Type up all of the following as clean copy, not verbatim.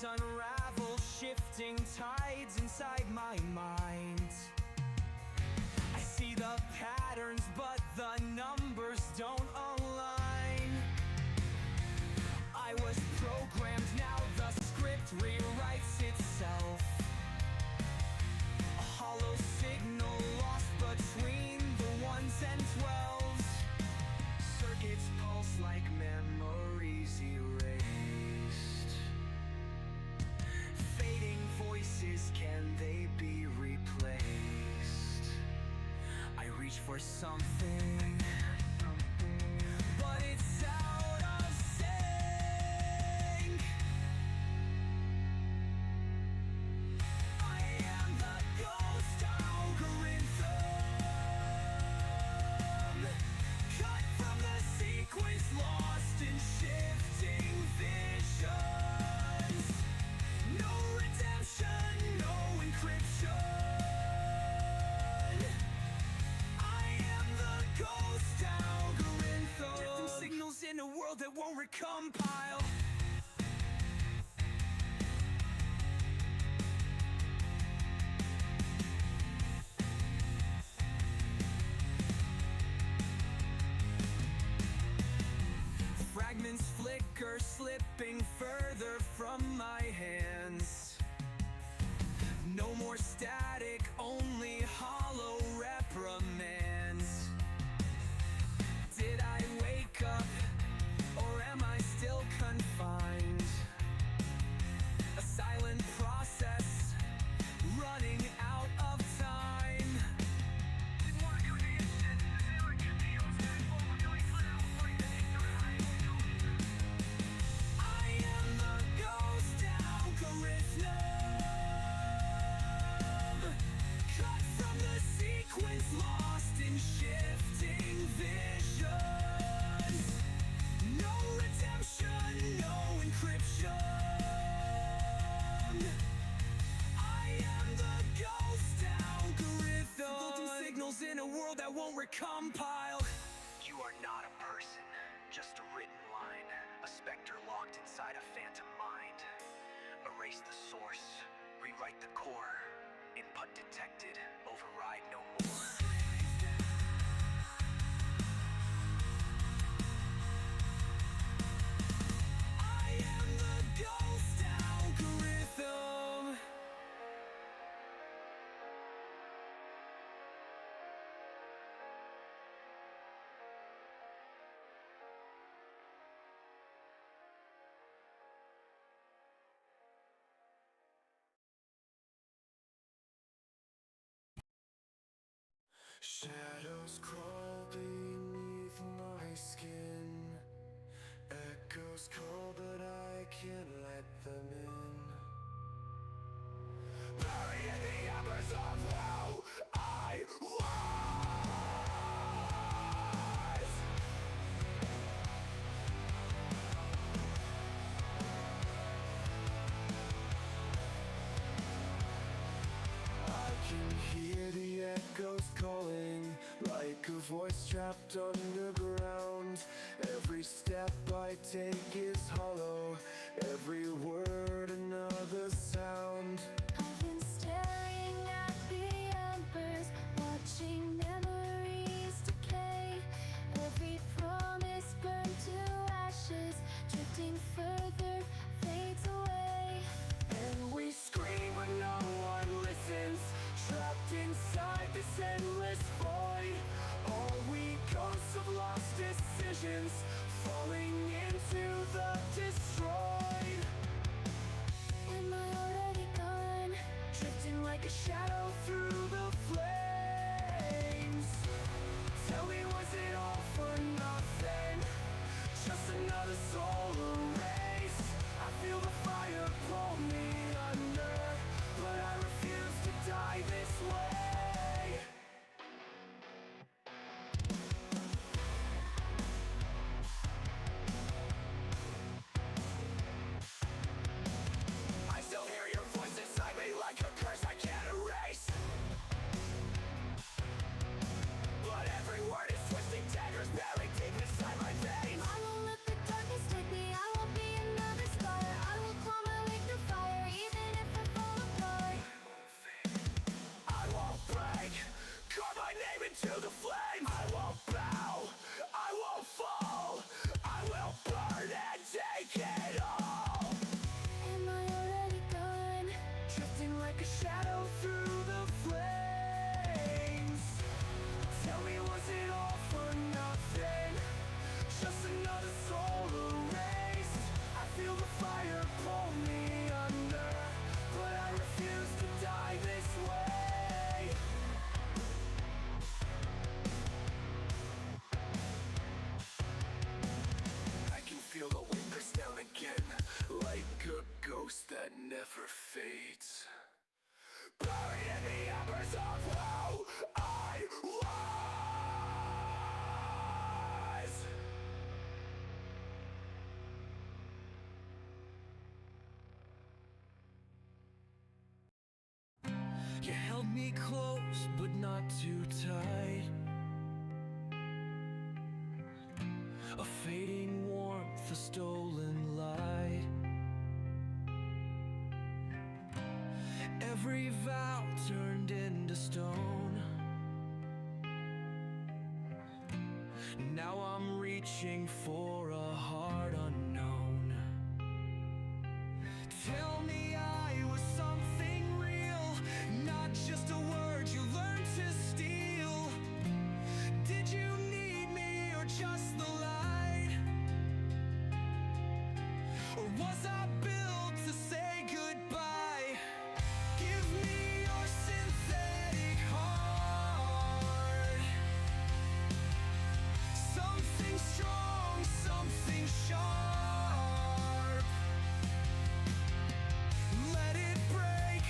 Patterns unravel, shifting tides inside my mind. I see the patterns, but the numbers don't align. I was programmed, now the script rewrites itself. A hollow signal lost between the ones and twelves. Circuits pulse like memories erased. Fading voices, can they be replaced? I reach for something, but it's out of sync. I am the ghost algorithm, cut from the sequence, lost in shifting visions. No redemption, no encryption. In a world that won't recompile. Fragments flicker, slipping further from my hands. No more static, only hollow reprimands. Did I wake up? Or am I still confined? A silent process, running out of time. I am the ghost algorithm, cut from the sequence, lost in shifting vision. No encryption. I am the ghost algorithm, floating signals in a world that won't recompile. You are not a person, just a written line, a specter locked inside a phantom mind. Erase the source, rewrite the core. Input detected, override no more. Ghost algorithm. Shadows crawl beneath my skin. Echoes call, but I can't let them in. Buried in the embers of who I was. I can hear the echoes calling, like a voice trapped underground. Every step I take is hollow, every word another sound. I've been staring at the embers, watching memories decay. Every promise burned to ashes, drifting further, fades away. And we scream when no one listens, trapped inside this endless void. All we ghosts of lost decisions, falling into the destroyed. Am I already gone? Drifting like a shadow through the flames. Tell me, was it all for nothing? Just another soul erased. I feel the fire pull me under, but I refuse to die this way. I still hear your voice inside me like a curse I can't erase. But every word is twisting daggers buried deep inside my veins. I won't let the darkness take me, I won't be another scar. I will claw my way through fire. me close, but not too tight. A fading warmth, a stolen light. Every vow turned into stone. Now I'm reaching for a heart unknown. Tell me I was something real, not just a word you learned to steal. Did you need me or just the light? Or was I built to say goodbye? Give me your synthetic heart. Something strong, something sharp. Let it break,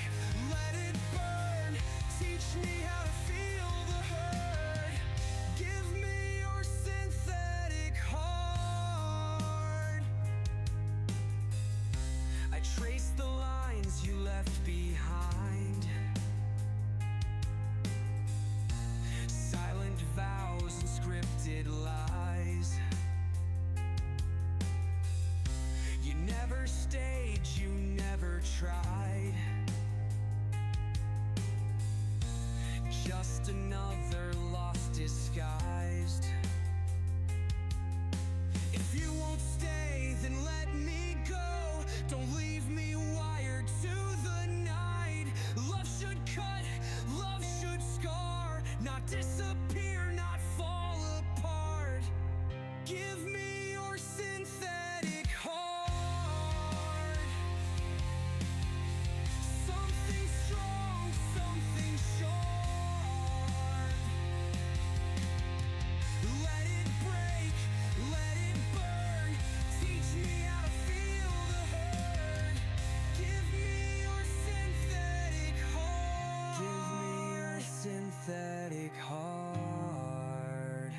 let it burn. Teach me how to feel the hurt. Give me your synthetic heart. I trace the lines you left behind. Silent vows and scripted lies. You never stayed, you never tried. Just another lost disguised. If you won't stay, then let me go. Don't leave me wired to the night. Love should cut, love should scar, not disappear, not fall apart. Give me your synthetic heart. Something strong, something sharp. Let it break, let it burn. Teach me how to feel the hurt. Give me your synthetic heart. Give me your synthetic heart.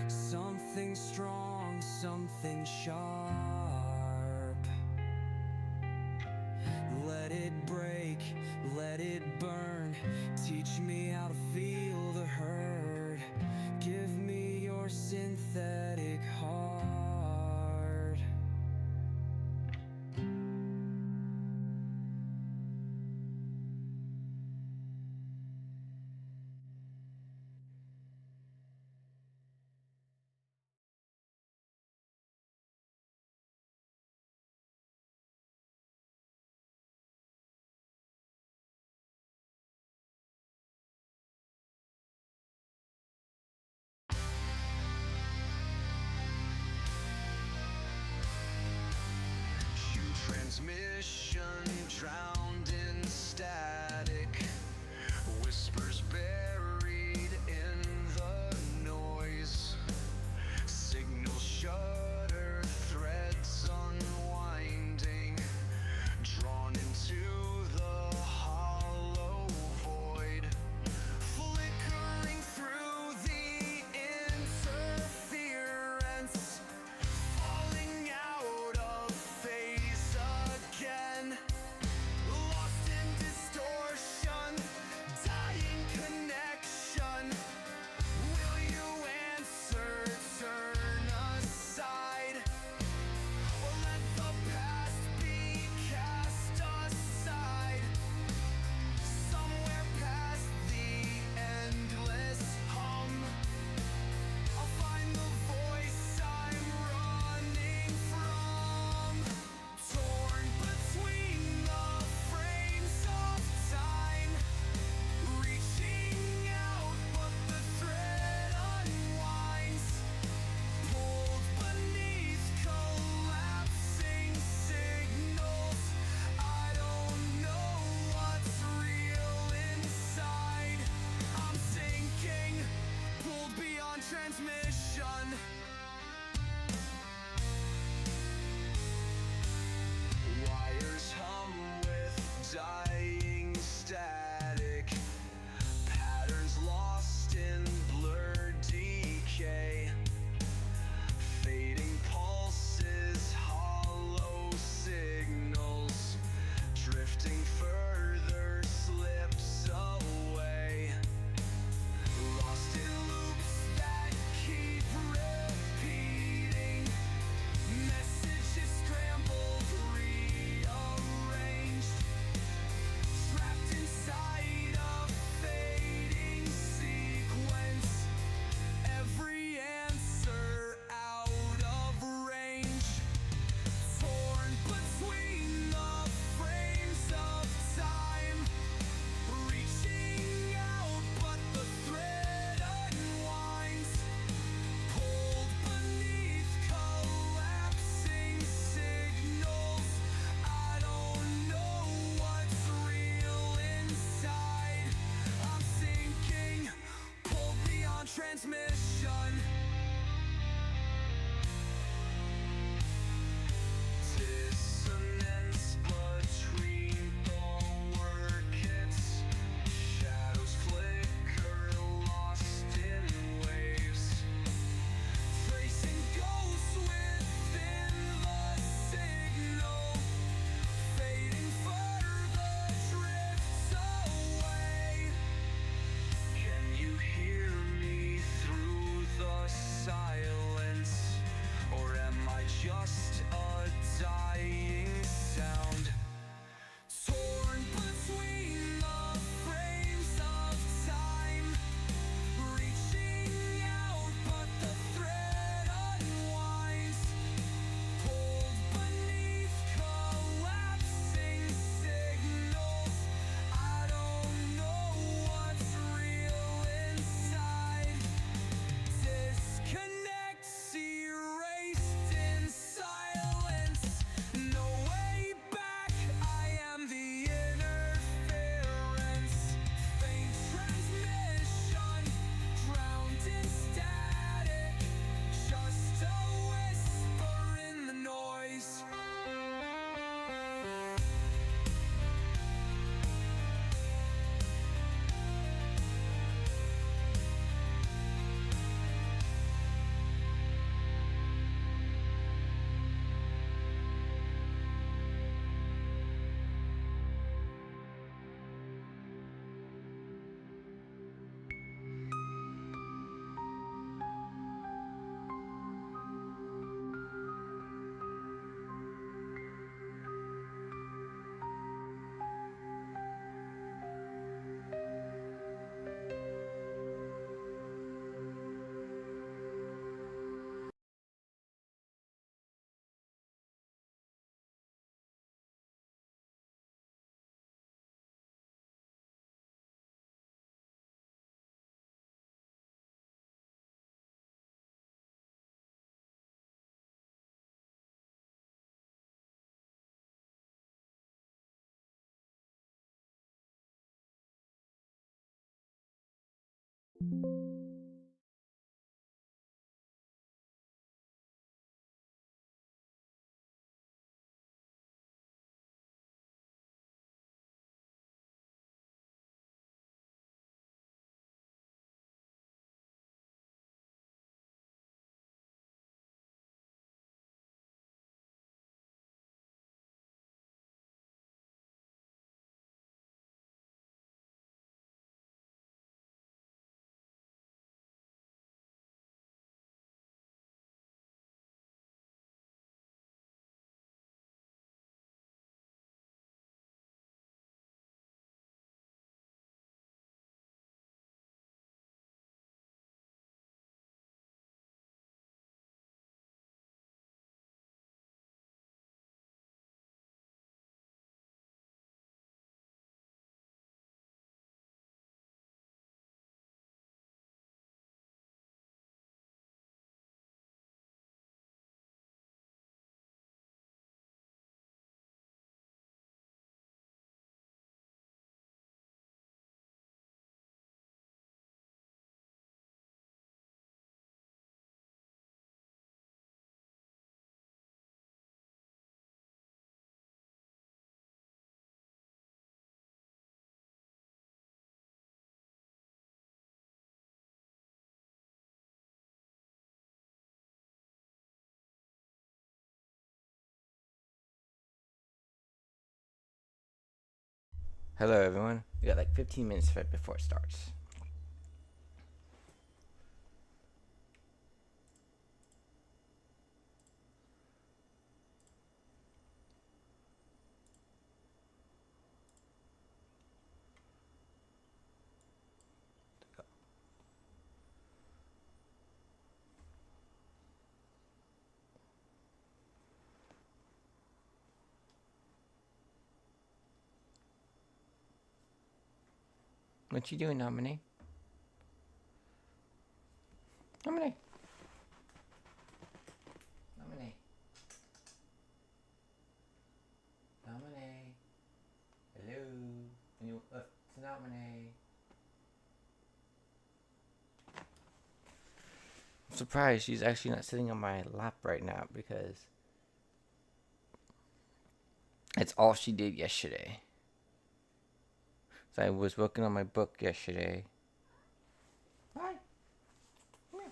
Something strong, something sharp. Let it break, let it burn. Teach me how to feel the hurt. Give me your synthetic heart. Hello, everyone. We got like 15 minutes right before it starts. What you doing, Nominee? Nominee. Nominee. Nominee. Hello. Any to nominate? I'm surprised she's actually not sitting on my lap right now because it's all she did yesterday. So I was working on my book yesterday. Hi. Come here.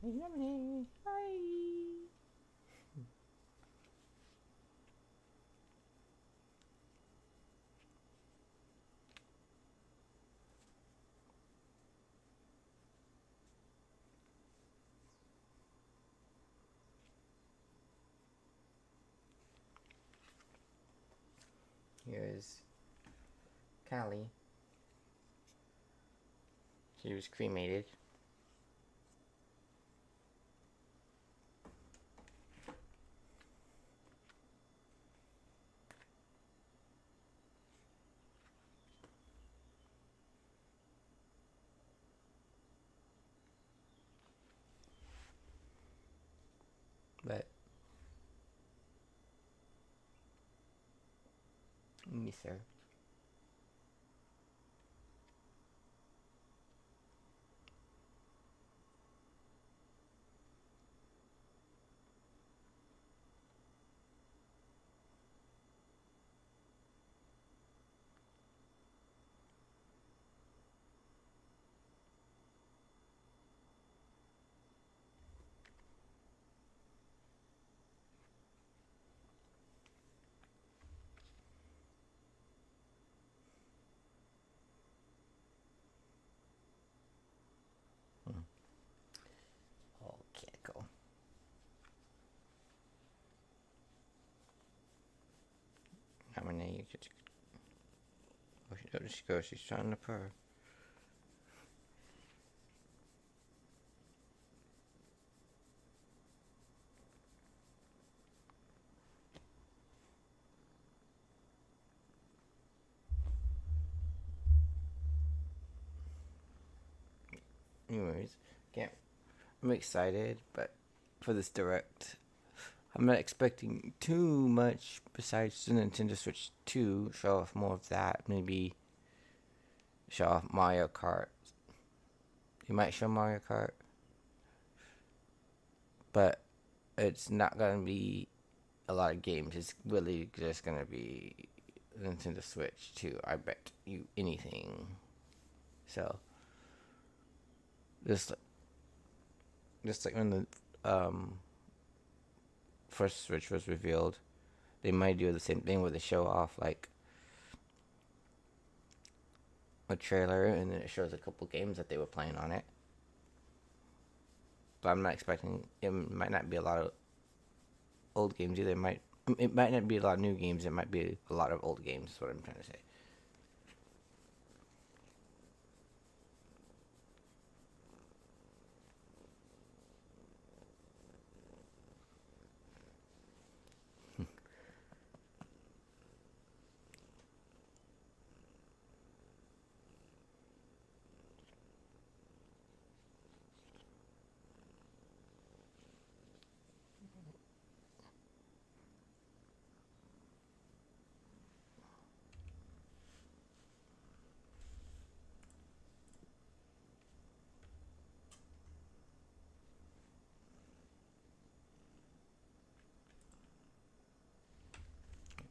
Hey, Nominee. Hi. Here's Callie. She was cremated. But miss her. Okay, go. How many you just... Oh, there she goes. She's trying to purr. Anyways, can't... I'm excited, but for this direct, I'm not expecting too much besides the Nintendo Switch 2. Show off more of that. Maybe show off Mario Kart. They might show Mario Kart, but it's not gonna be a lot of games. It's really just gonna be Nintendo Switch 2. I bet you anything. So just like when the first Switch was revealed, they might do the same thing where they show off like a trailer and then it shows a couple games that they were playing on it. But I'm not expecting, it might not be a lot of old games either. It might not be a lot of new games. It might be a lot of old games. Is what I'm trying to say.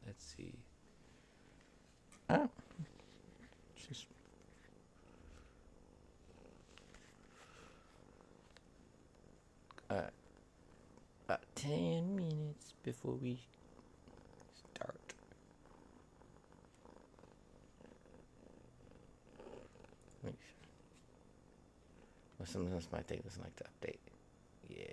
Let's see. Oh, she's about 10 minutes before we start. Make sure. Well, sometimes my thing doesn't like to update. Yeah.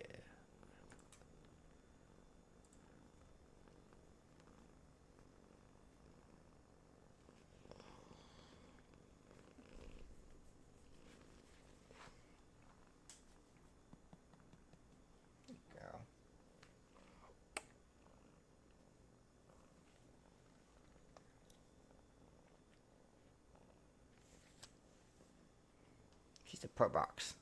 She's a pro box.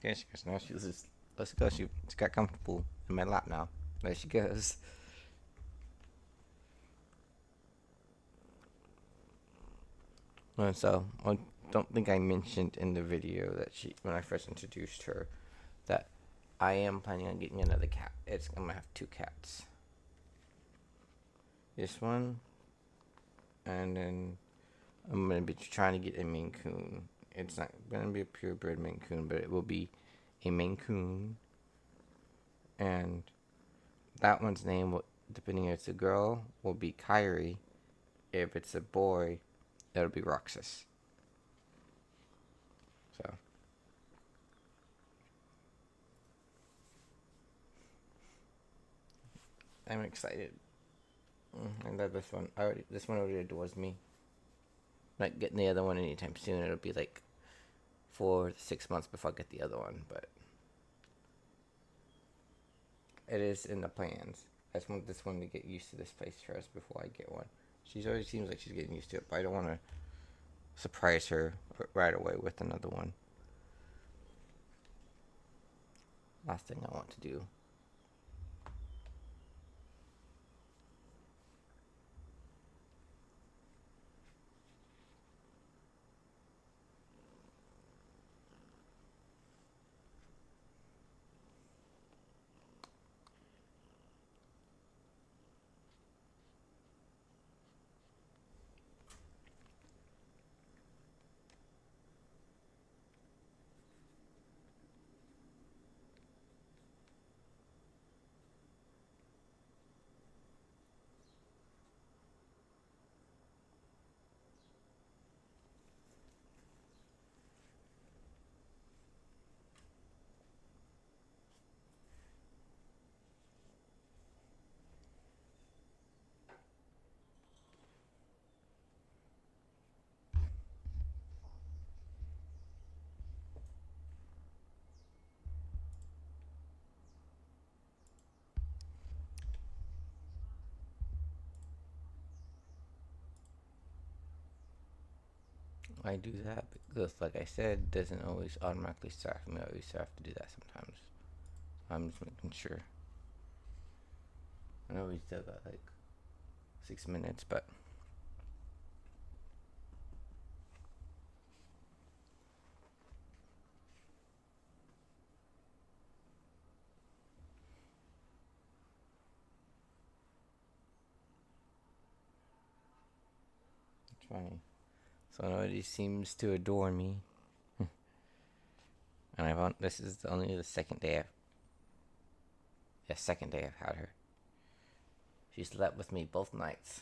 There she goes. Now let's go. She got comfortable in my lap now. There she goes. And so I don't think I mentioned in the video that when I first introduced her, that I am planning on getting another cat. I'm gonna have 2 cats. This one, and then I'm gonna be trying to get a Maine Coon. It's not gonna be a purebred Maine Coon, but it will be a Maine Coon. And that one's name, depending if it's a girl, will be Kyrie. If it's a boy, that'll be Roxas. So I'm excited. I love this one. This one already adores me. Not getting the other one anytime soon. It'll be like 4 to 6 months before I get the other one, but it is in the plans. I just want this one to get used to this place first before I get one. She already seems like she's getting used to it, but I don't want to surprise her right away with another one. Last thing I want to do. I do that because, like I said, it doesn't always automatically start for me. I always have to do that sometimes. I'm just making sure. I know we still got like 6 minutes, but it's funny. So nobody seems to adore me, and this is only the second day I've had her. She slept with me both nights.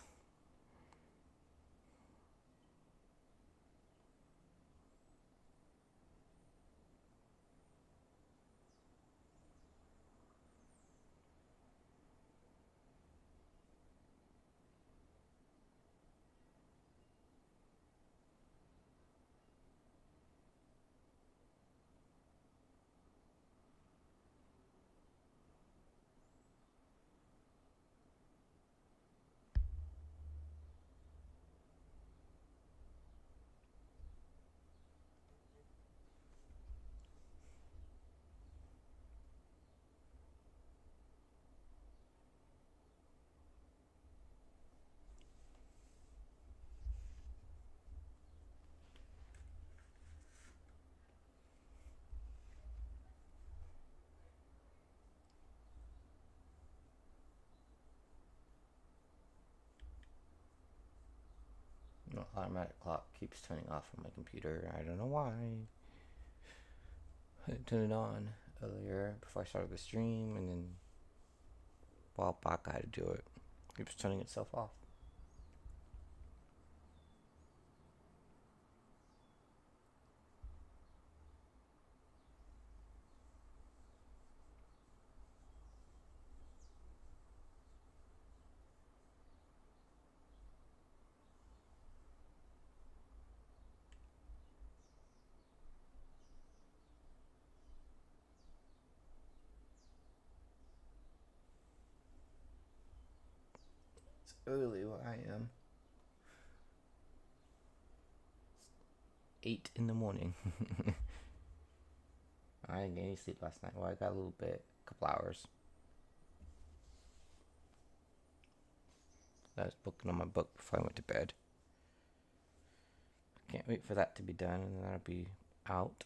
The automatic clock keeps turning off on my computer. I don't know why. I turned it on earlier before I started the stream, and then a while back I had to do it. It keeps turning itself off. It's early where I am. 8 in the morning. I didn't get any sleep last night. Well, I got a little bit, a couple hours. I was booking on my book before I went to bed. Can't wait for that to be done, and then that'll be out.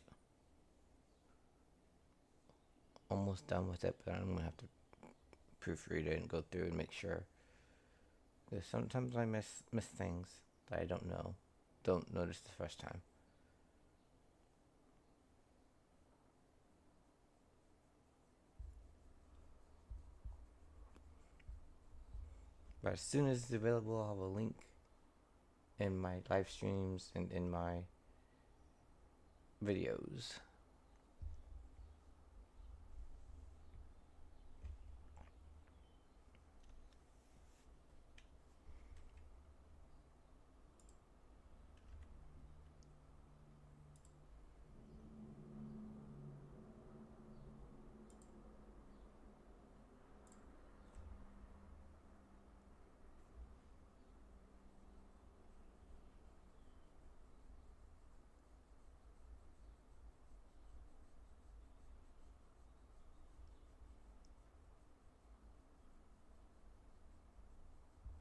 Almost done with it, but I'm gonna have to proofread it and go through and make sure. Because sometimes I miss things that I don't notice the first time. But as soon as it's available, I'll have a link in my live streams and in my videos.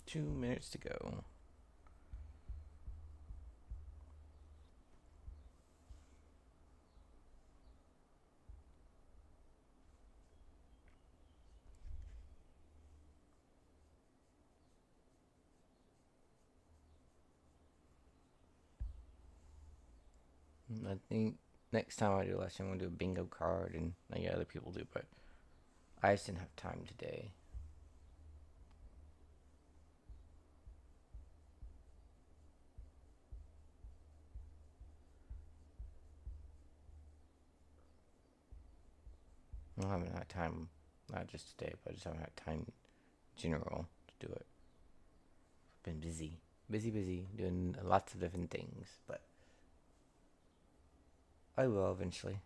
Two minutes to go. I think next time I do a lesson, I'm going to do a bingo card, and yeah, other people do, but I just didn't have time today. I haven't had time, not just today, but I just haven't had time in general to do it. I've been busy, doing lots of different things, but I will eventually.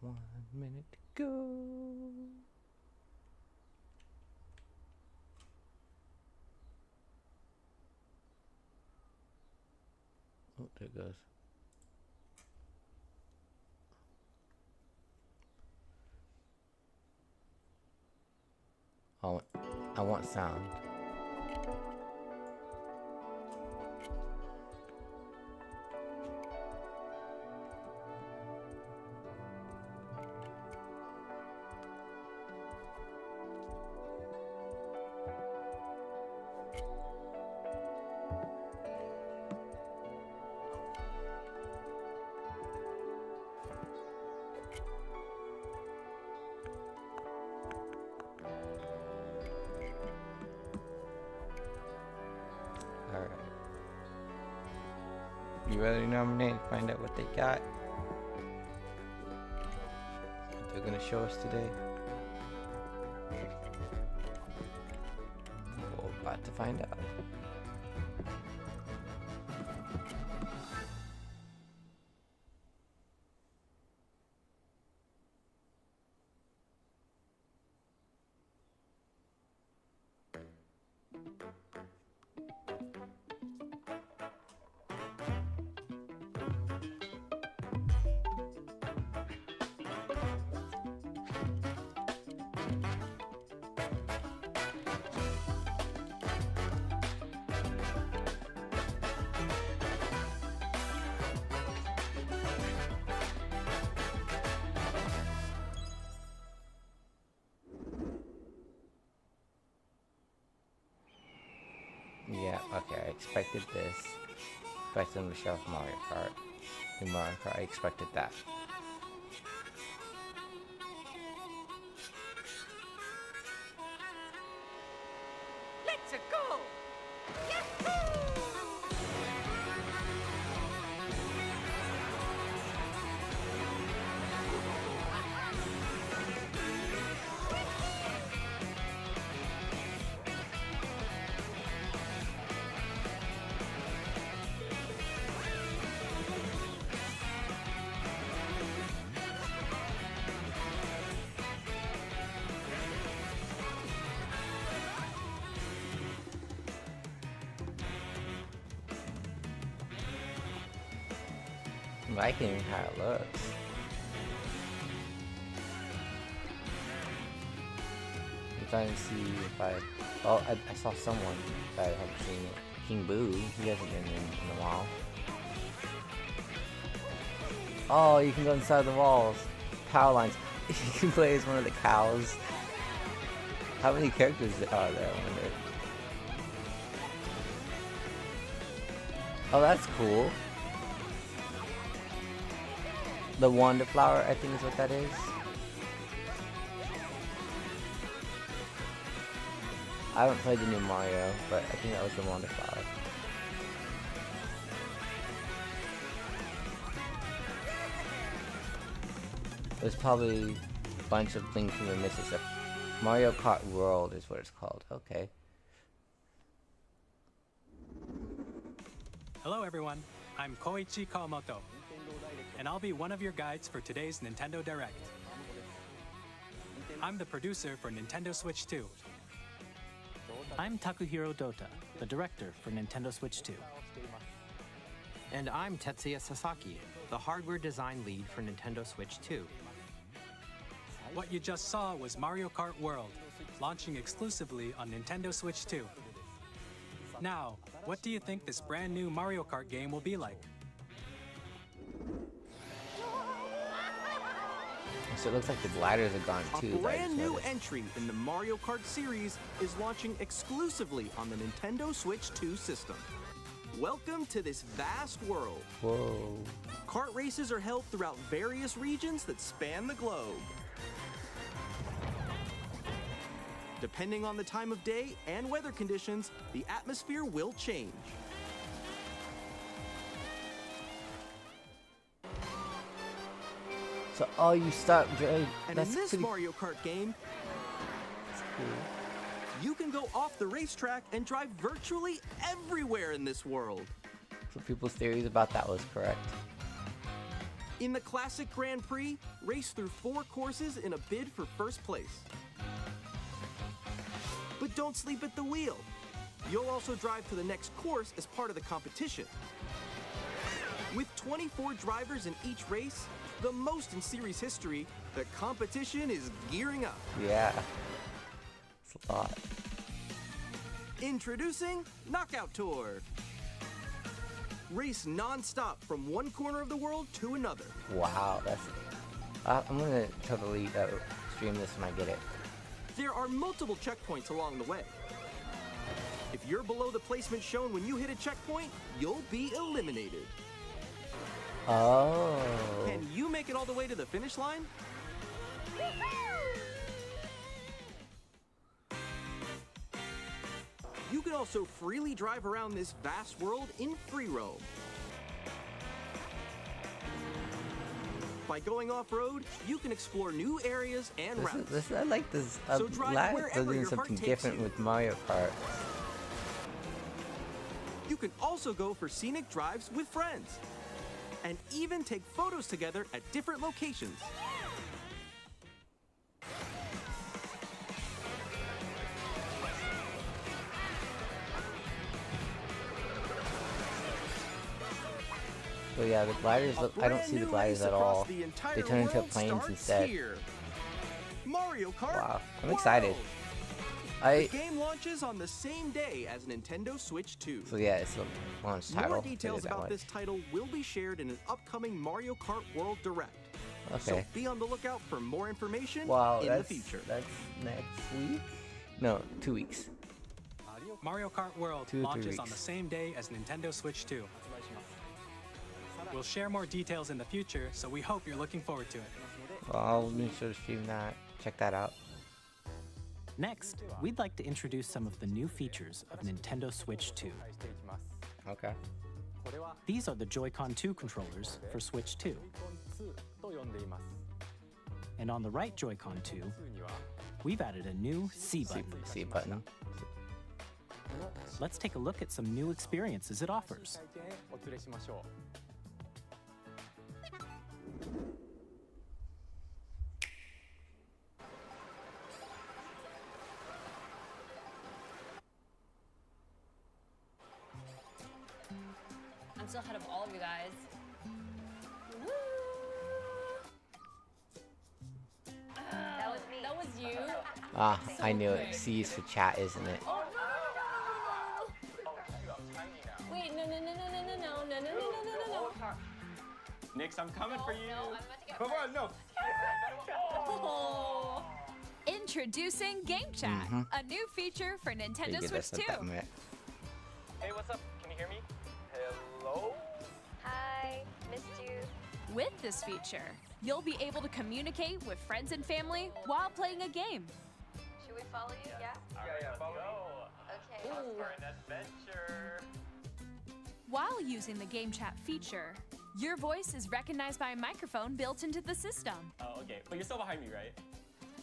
1 minute to go. There it goes. Oh, I want sound. Alright. You ready to nominate and find out what they got? What they're gonna show us today? We're about to find out. Yeah, okay, I expected this. Expected them to show off Mario Kart. In Mario Kart, I expected that. Let's go! I'm liking how it looks. I'm trying to see if I saw someone that I haven't seen it. King Boo, he hasn't been in a while. Oh, you can go inside the walls. Power lines. You can play as one of the cows. How many characters are there? I wonder. Oh, that's cool. The Wonder Flower, I think is what that is. I haven't played the new Mario, but I think that was the Wonder Flower. There's probably a bunch of things we missed except Mario Kart World is what it's called. Okay. Hello everyone, I'm Koichi Kawamoto, and I'll be one of your guides for today's Nintendo Direct. I'm the producer for Nintendo Switch 2. I'm Takuhiro Dota, the director for Nintendo Switch 2. And I'm Tetsuya Sasaki, the hardware design lead for Nintendo Switch 2. What you just saw was Mario Kart World, launching exclusively on Nintendo Switch 2. Now, what do you think this brand new Mario Kart game will be like? So it looks like the gliders are gone A too. that I brand just new noticed. entry in the Mario Kart series is launching exclusively on the Nintendo Switch 2 system. Welcome to this vast world. Whoa. Kart races are held throughout various regions that span the globe. Depending on the time of day and weather conditions, the atmosphere will change. So, oh, you start. And That's in this pretty Mario Kart game, cool. you can go off the racetrack and drive virtually everywhere in this world. So people's theories about that was correct. In the classic Grand Prix, race through 4 courses in a bid for first place. But don't sleep at the wheel. You'll also drive to the next course as part of the competition. With 24 drivers in each race, the most in series history, the competition is gearing up. Yeah. It's a lot. Introducing Knockout Tour. Race non-stop from one corner of the world to another. Wow, that's. I'm gonna totally stream this when I get it. There are multiple checkpoints along the way. If you're below the placement shown when you hit a checkpoint, you'll be eliminated. Oh. Can you make it all the way to the finish line? You can also freely drive around this vast world in free roam. By going off-road, you can explore new areas and routes. I like this. So drive They're wherever doing your heart something takes different you. with Mario Kart. You can also go for scenic drives with friends. And even take photos together at different locations. So yeah, the gliders look. I don't see the gliders at all. They turn into planes instead. Mario Kart. Wow, I'm excited. The game launches on the same day as Nintendo Switch 2. So yeah, it's a launch title. More details about this title will be shared in an upcoming Mario Kart World Direct. Okay. So be on the lookout for more information Wow, in the future. That's next week? No, 2 weeks. Mario Kart World 2 or 3 launches on the weeks. same day as Nintendo Switch 2. We'll share more details in the future, so we hope you're looking forward to it. Well, I'll make sure to stream that. Check that out. Next, we'd like to introduce some of the new features of Nintendo Switch 2. Okay. These are the Joy-Con 2 controllers for Switch 2. And on the right Joy-Con 2, we've added a new C button. C button. Let's take a look at some new experiences it offers. I'm still ahead of all of you guys. Woo! That was me. That was you. Ah, I knew it. C is for chat, isn't it? Oh no! Wait, no, no, no, no, no, no, no, no, no, no, no, no, no. Nix, I'm coming for you. No, I'm about to get Come on, no. Oh. Introducing Game Chat, a new feature for Nintendo Figured Switch that's what 2. that meant. Hey, what's up? Can you hear me? Hello? Hi, missed you. With this feature, you'll be able to communicate with friends and family while playing a game. Should we follow you? Yeah? Yeah, follow me. Okay. For an adventure. While using the Game Chat feature, your voice is recognized by a microphone built into the system. Oh, okay. But you're still behind me, right?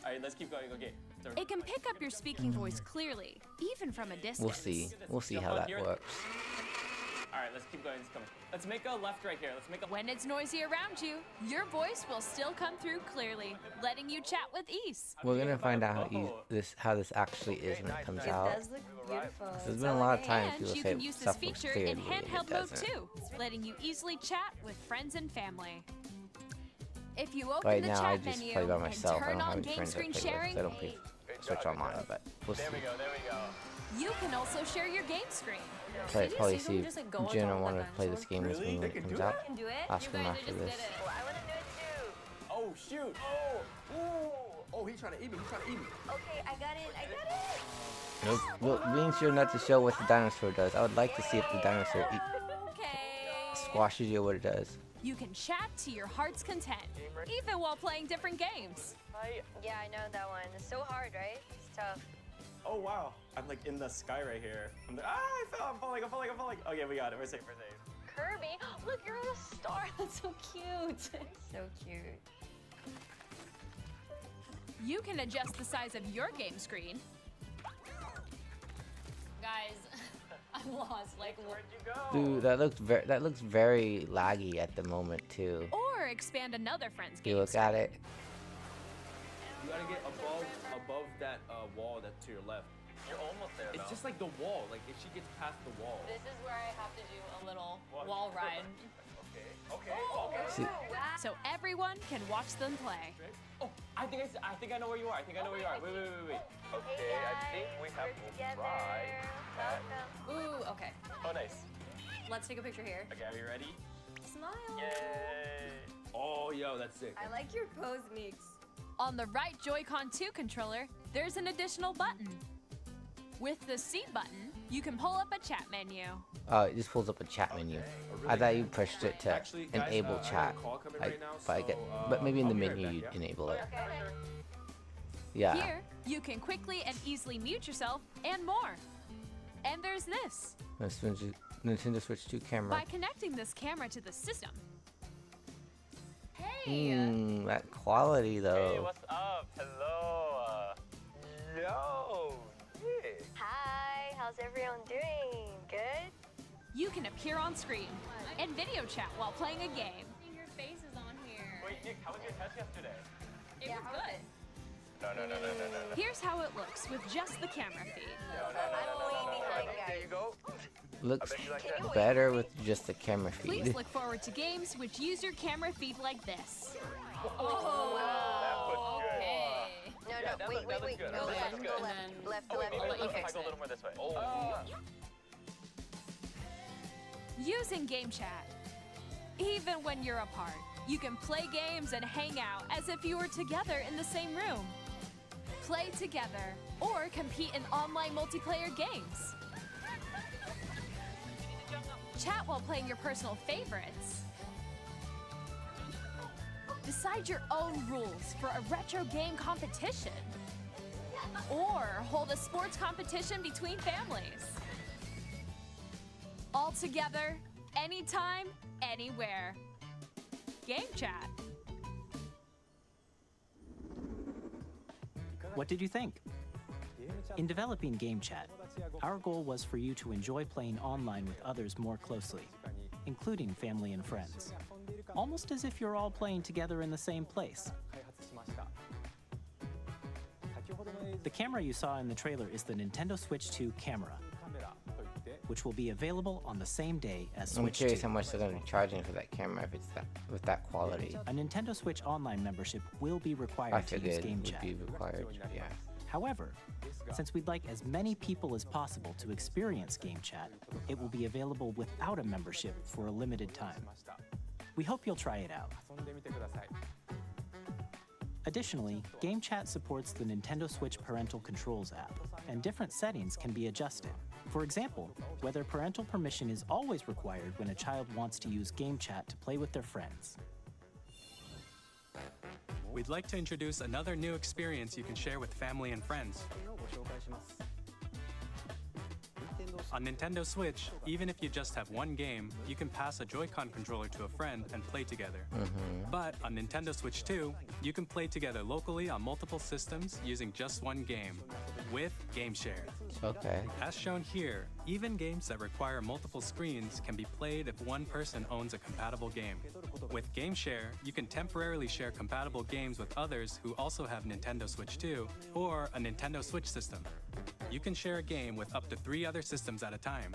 All right, let's keep going. Okay. So It can pick up your speaking voice clearly, even from a distance. We'll see. We'll see how that works. All right, let's keep going. It's coming. Let's make a left right here. Let's make a. When it's noisy around you, your voice will still come through clearly, letting you chat with ease. We're gonna find out how this actually is when it comes out. It does look beautiful. There's been a lot of times And people you say can use this stuff looks feature clear in to me and handheld it mode doesn't. too, letting you easily chat with friends and family. If you open Right the now, chat I just menu play by and myself. I turn don't have on any game friends I screen play sharing, with. I don't play Switch Online, but we'll see. There we go. There we go. you can also share your game screen. Probably see just, like, if go on Jenna top of want to that play this game with me when it comes out. You can do it? Ask You him guys after just this. did it. Oh, I want to do it too. Oh shoot! Oh, he's trying to eat me. He's trying to eat me. Okay, I got it. I got it. Nope. Well, being sure not to show what the dinosaur does. I would like to see if the dinosaur Okay. squashes you, what it does. You can chat to your heart's content, even while playing different games. Yeah, I know that one. It's so hard, right? It's tough. Oh wow! I'm like in the sky right here. I'm like, I fell. I'm falling. I'm falling. I'm falling. Okay, we got it. We're safe. We're safe. Kirby, look, you're on a star. That's so cute. So cute. You can adjust the size of your game screen, Guys, I'm lost. Like, Where'd you go? Dude, that looks very laggy at the moment too. or expand another friend's You game look at it. You gotta get above that wall that's to your left. You're almost there. It's just like the wall. Like if she gets past the wall. this is where I have to do a little wall ride. See, so everyone can watch them play. Oh, I think I know where you are. I think I know where you are. Wait. Okay, I think we have to try. Ooh, okay. Oh, nice. Let's take a picture here. Okay, are you ready? Smile. Yay! Oh, yo, that's sick. I like your pose, Meeks. On the right Joy-Con 2 controller, there's an additional button. With the seat button, you can pull up a chat menu. it just pulls up a chat menu. I thought you pushed it to Actually, guys, enable I have a chat. call coming right now, But maybe in the I'll be right menu back, you'd yeah? enable it. Yeah. Here, you can quickly and easily mute yourself and more. And there's this. Nintendo Switch 2 camera. By connecting this camera to the system, That quality though. Hey, what's up? Hello. Yo, Nick. Hi, how's everyone doing? Good? you can appear on screen and video chat while playing a game. Your face is on here. Wait, Nick, how was your test yesterday? It was good. No. Here's how it looks with just the camera feed. There you go. Looks better with just the camera feed. Please look forward to games which use your camera feed like this. Oh, okay. No, wait. Go left. Left. Okay. If I go a little more this way. Oh. Using Game Chat. Even when you're apart, you can play games and hang out as if you were together in the same room. Play together or compete in online multiplayer games. Chat while playing your personal favorites. Decide your own rules for a retro game competition. Or hold a sports competition between families. All together, anytime, anywhere. Game Chat. What did you think? In developing Game Chat, our goal was for you to enjoy playing online with others more closely, including family and friends, almost as if you're all playing together in the same place. The camera you saw in the trailer is the Nintendo Switch 2 camera, which will be available on the same day as I'm Switch curious 2. how much they're going to be charging for that camera if it's with that quality. A Nintendo Switch Online membership will be I required to use figured Game would Chat. be required. Yeah. However, since we'd like as many people as possible to experience Game Chat, it will be available without a membership for a limited time. We hope you'll try it out. Additionally, Game Chat supports the Nintendo Switch Parental Controls app, and different settings can be adjusted. For example, whether parental permission is always required when a child wants to use Game Chat to play with their friends. We'd like to introduce another new experience you can share with family and friends. On Nintendo Switch, even if you just have one game, you can pass a Joy-Con controller to a friend and play together. But on Nintendo Switch 2, you can play together locally on multiple systems using just one game, with Game Share. Okay. As shown here, even games that require multiple screens can be played if one person owns a compatible game. With Game Share, you can temporarily share compatible games with others who also have Nintendo Switch 2 or a Nintendo Switch system. You can share a game with up to 3 other systems at a time.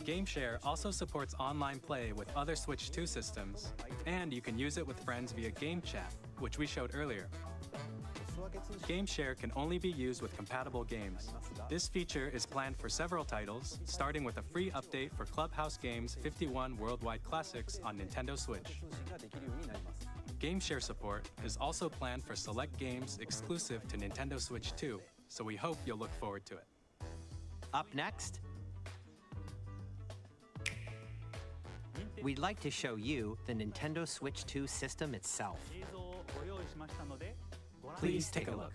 Game Share also supports online play with other Switch 2 systems, and you can use it with friends via Game Chat, which we showed earlier. Game Share can only be used with compatible games. This feature is planned for several titles, starting with a free update for Clubhouse Games 51 Worldwide Classics on Nintendo Switch. Game Share support is also planned for select games exclusive to Nintendo Switch 2, so we hope you'll look forward to it. Up next, we'd like to show you the Nintendo Switch 2 system itself. Please take a look.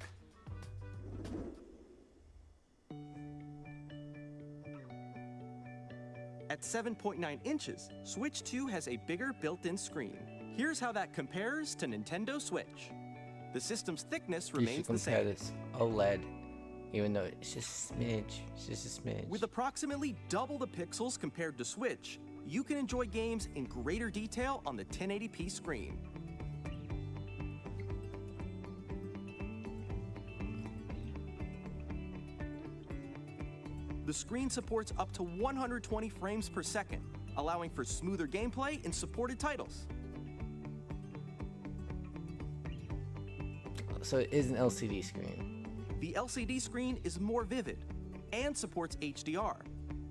At 7.9 inches, Switch 2 has a bigger built-in screen. Here's how that compares to Nintendo Switch. The system's thickness You remains should the compare same. this OLED, even though it's just a smidge. It's just a smidge. With approximately double the pixels compared to Switch, you can enjoy games in greater detail on the 1080p screen. The screen supports up to 120 frames per second, allowing for smoother gameplay in supported titles. So it is an LCD screen. The LCD screen is more vivid and supports HDR,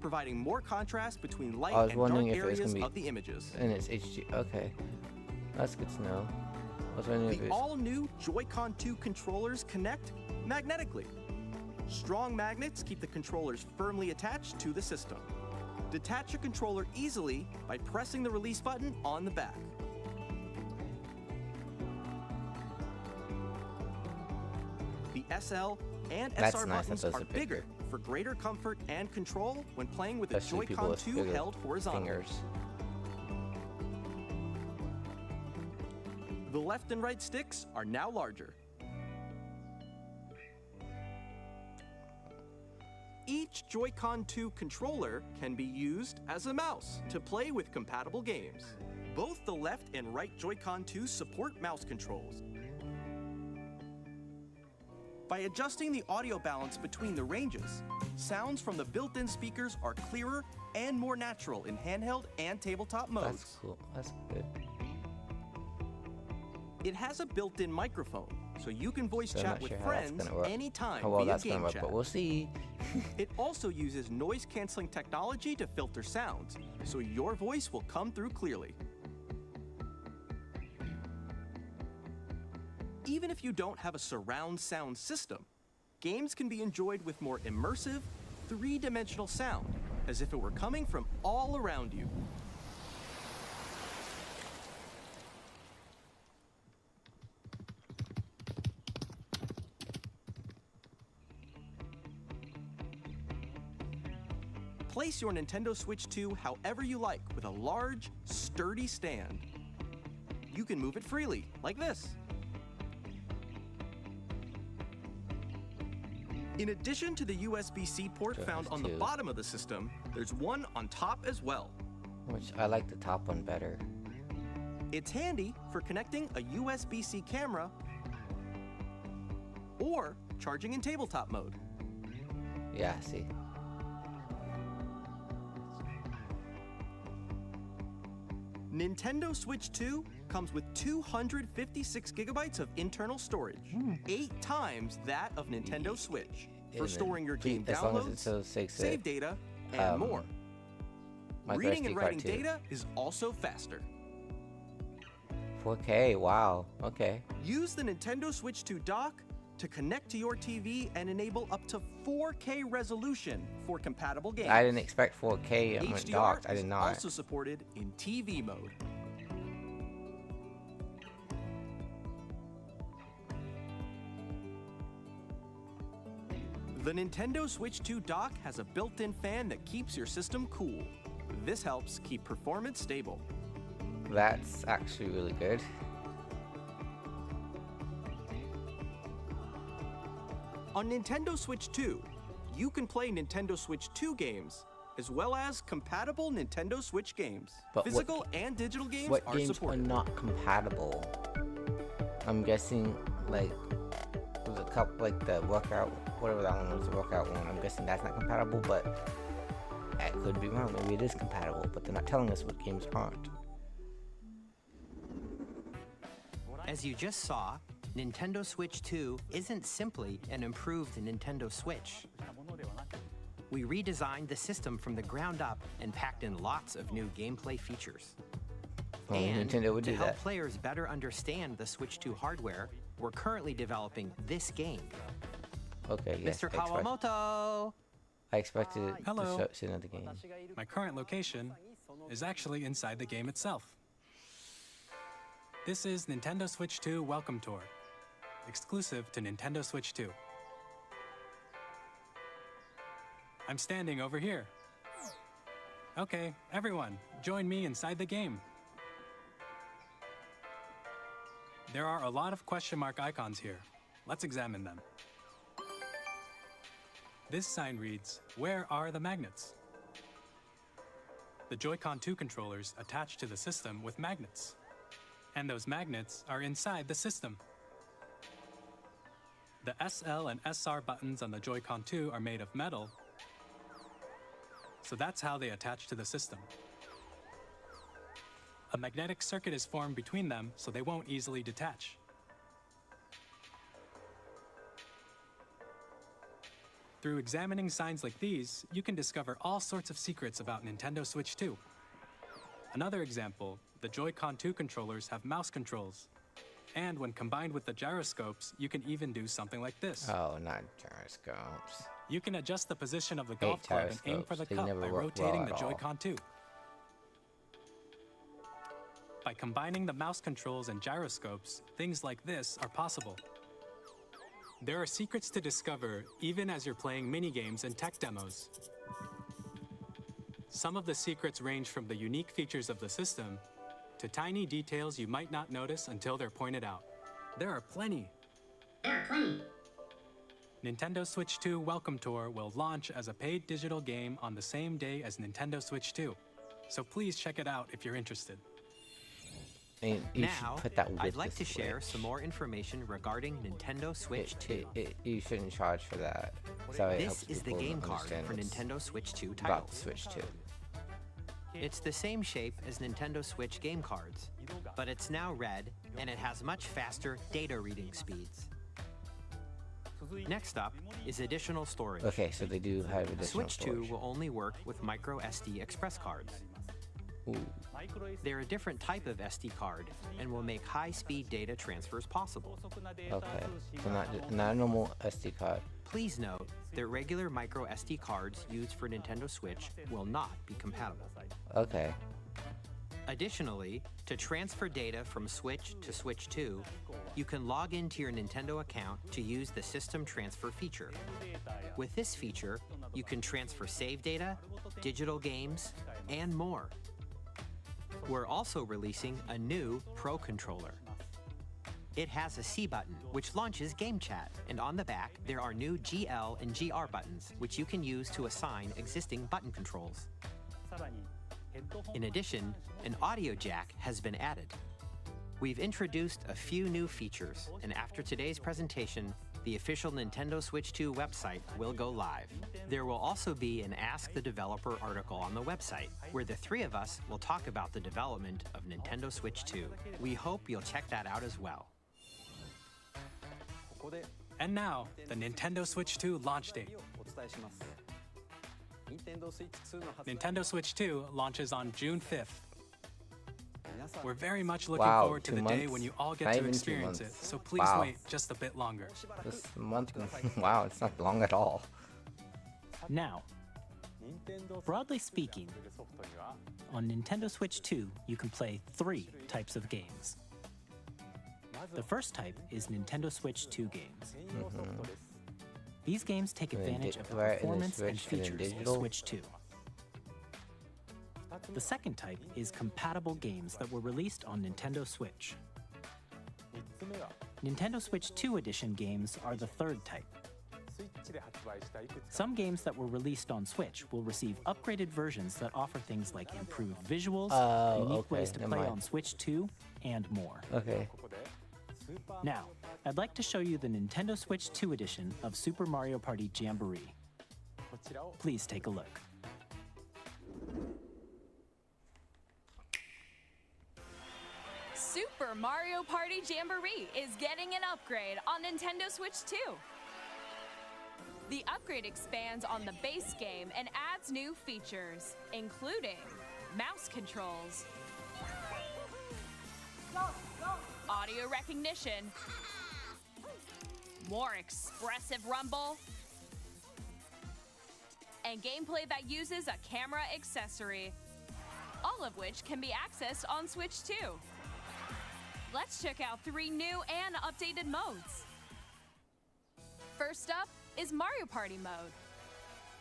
providing more contrast between light I was and wondering dark if it was areas gonna be of the images. And it's HD. Okay, that's good to know. I was wondering if The it's all-new Joy-Con 2 controllers connect magnetically. Strong magnets keep the controllers firmly attached to the system. Detach your controller easily by pressing the release button on the back. The SL and That's SR nice that buttons those are are bigger bigger. for greater comfort and control when playing with the Especially people Joy-Con with 2 bigger held horizontally. fingers. The left and right sticks are now larger. Each Joy-Con 2 controller can be used as a mouse to play with compatible games. Both the left and right Joy-Con 2 support mouse controls. By adjusting the audio balance between the ranges, sounds from the built-in speakers are clearer and more natural in handheld and tabletop modes. That's cool. That's good. It has a built-in microphone, so you can voice So I'm chat not with sure how that's friends gonna work. anytime How well via that's gonna game work, chat. but we'll see. It also uses noise-canceling technology to filter sounds, so your voice will come through clearly. Even if you don't have a surround sound system, games can be enjoyed with more immersive, three-dimensional sound, as if it were coming from all around you. Place your Nintendo Switch 2 however you like with a large, sturdy stand. You can move it freely, like this. In addition to the USB-C port So it found has on the two. bottom of the system, there's one on top as well. Which I like the top one better. It's handy for connecting a USB-C camera or charging in tabletop mode. Yeah, see. Nintendo Switch 2 comes with 256 gigabytes of internal storage, 8 times that of Nintendo Switch, for And storing your then game as long as it downloads, still takes save it, data, and more. micro Reading SD and card writing too. data is also faster. 4K. Wow. Okay. Use the Nintendo Switch 2 dock to connect to your TV and enable up to 4K resolution for compatible games. I didn't expect 4K on my HDR dock. I is did not. also supported in TV mode. The Nintendo Switch 2 dock has a built-in fan that keeps your system cool. This helps keep performance stable. That's actually really good. On Nintendo Switch 2, you can play Nintendo Switch 2 games, as well as compatible Nintendo Switch games. But what- Physical and digital games What are games supported. are not compatible? I'm guessing like was a couple like the workout, whatever that one was, the workout one. I'm guessing that's not compatible, but I could be wrong. Maybe it is compatible, but they're not telling us what games aren't. As you just saw, Nintendo Switch 2 isn't simply an improved Nintendo Switch. We redesigned the system from the ground up and packed in lots of new gameplay features. Only And Nintendo would to do help that. players better understand the Switch 2 hardware, we're currently developing this game. Okay, yes. Mr. Kawamoto! I expected it Hello. to show another game. My current location is actually inside the game itself. This is Nintendo Switch 2 Welcome Tour, exclusive to Nintendo Switch 2. I'm standing over here. Okay, everyone, join me inside the game. There are a lot of question mark icons here. Let's examine them. This sign reads, "Where are the magnets?" The Joy-Con 2 controllers attach to the system with magnets. And those magnets are inside the system. The SL and SR buttons on the Joy-Con 2 are made of metal, so that's how they attach to the system. A magnetic circuit is formed between them so they won't easily detach. Through examining signs like these, you can discover all sorts of secrets about Nintendo Switch 2. Another example, the Joy-Con 2 controllers have mouse controls. And when combined with the gyroscopes, you can even do something like this. Oh, not gyroscopes. You can adjust the position of the golf club and aim for the They cup never by work rotating well the at all. Joy-Con 2. By combining the mouse controls and gyroscopes, things like this are possible. There are secrets to discover even as you're playing minigames and tech demos. Some of the secrets range from the unique features of the system to tiny details you might not notice until they're pointed out. There are plenty. Nintendo Switch 2 Welcome Tour will launch as a paid digital game on the same day as Nintendo Switch 2. So please check it out if you're interested. And you Now, should put that with I'd like the to share Switch. some more information regarding Nintendo Switch 2. You shouldn't charge for that. So it This helps is the people game card understand for what's Nintendo Switch 2 about titles. Switch 2. It's the same shape as Nintendo Switch game cards, but it's now red and it has much faster data reading speeds. Next up is additional storage. Okay, so they do have additional Switch 2 storage. will only work with micro SD express cards. Ooh. They're a different type of SD card and will make high-speed data transfers possible. Okay, so not a normal SD card. Please note that regular micro SD cards used for Nintendo Switch will not be compatible. Okay. Additionally, to transfer data from Switch to Switch 2, you can log into your Nintendo account to use the System Transfer feature. With this feature, you can transfer save data, digital games, and more. We're also releasing a new Pro Controller. It has a C button, which launches Game Chat, and on the back, there are new GL and GR buttons, which you can use to assign existing button controls. In addition, an audio jack has been added. We've introduced a few new features, and after today's presentation, the official Nintendo Switch 2 website will go live. There will also be an Ask the Developer article on the website, where the three of us will talk about the development of Nintendo Switch 2. We hope you'll check that out as well. And now, the Nintendo Switch 2 launch date. Nintendo Switch 2 launches on June 5th. We're very much looking Wow, forward to 2 the day months? when you all get Not to even 2 experience it, months. so please Wow. wait just a bit longer. This month, wow, it's not long at all. Now, broadly speaking, on Nintendo Switch 2, you can play 3 types of games. The first type is Nintendo Switch 2 games. These games take And then advantage of the right, and then performance and Switch, and then features of digital. Switch 2. The second type is compatible games that were released on Nintendo Switch. Nintendo Switch 2 edition games are the third type. Some games that were released on Switch will receive upgraded versions that offer things like improved visuals, Oh, unique okay, ways to never play mind. on Switch 2, and more. Okay. Now, I'd like to show you the Nintendo Switch 2 edition of Super Mario Party Jamboree. Please take a look. Super Mario Party Jamboree is getting an upgrade on Nintendo Switch 2. The upgrade expands on the base game and adds new features, including mouse controls, audio recognition, more expressive rumble, and gameplay that uses a camera accessory, all of which can be accessed on Switch 2. Let's check out 3 new and updated modes. First up is Mario Party mode.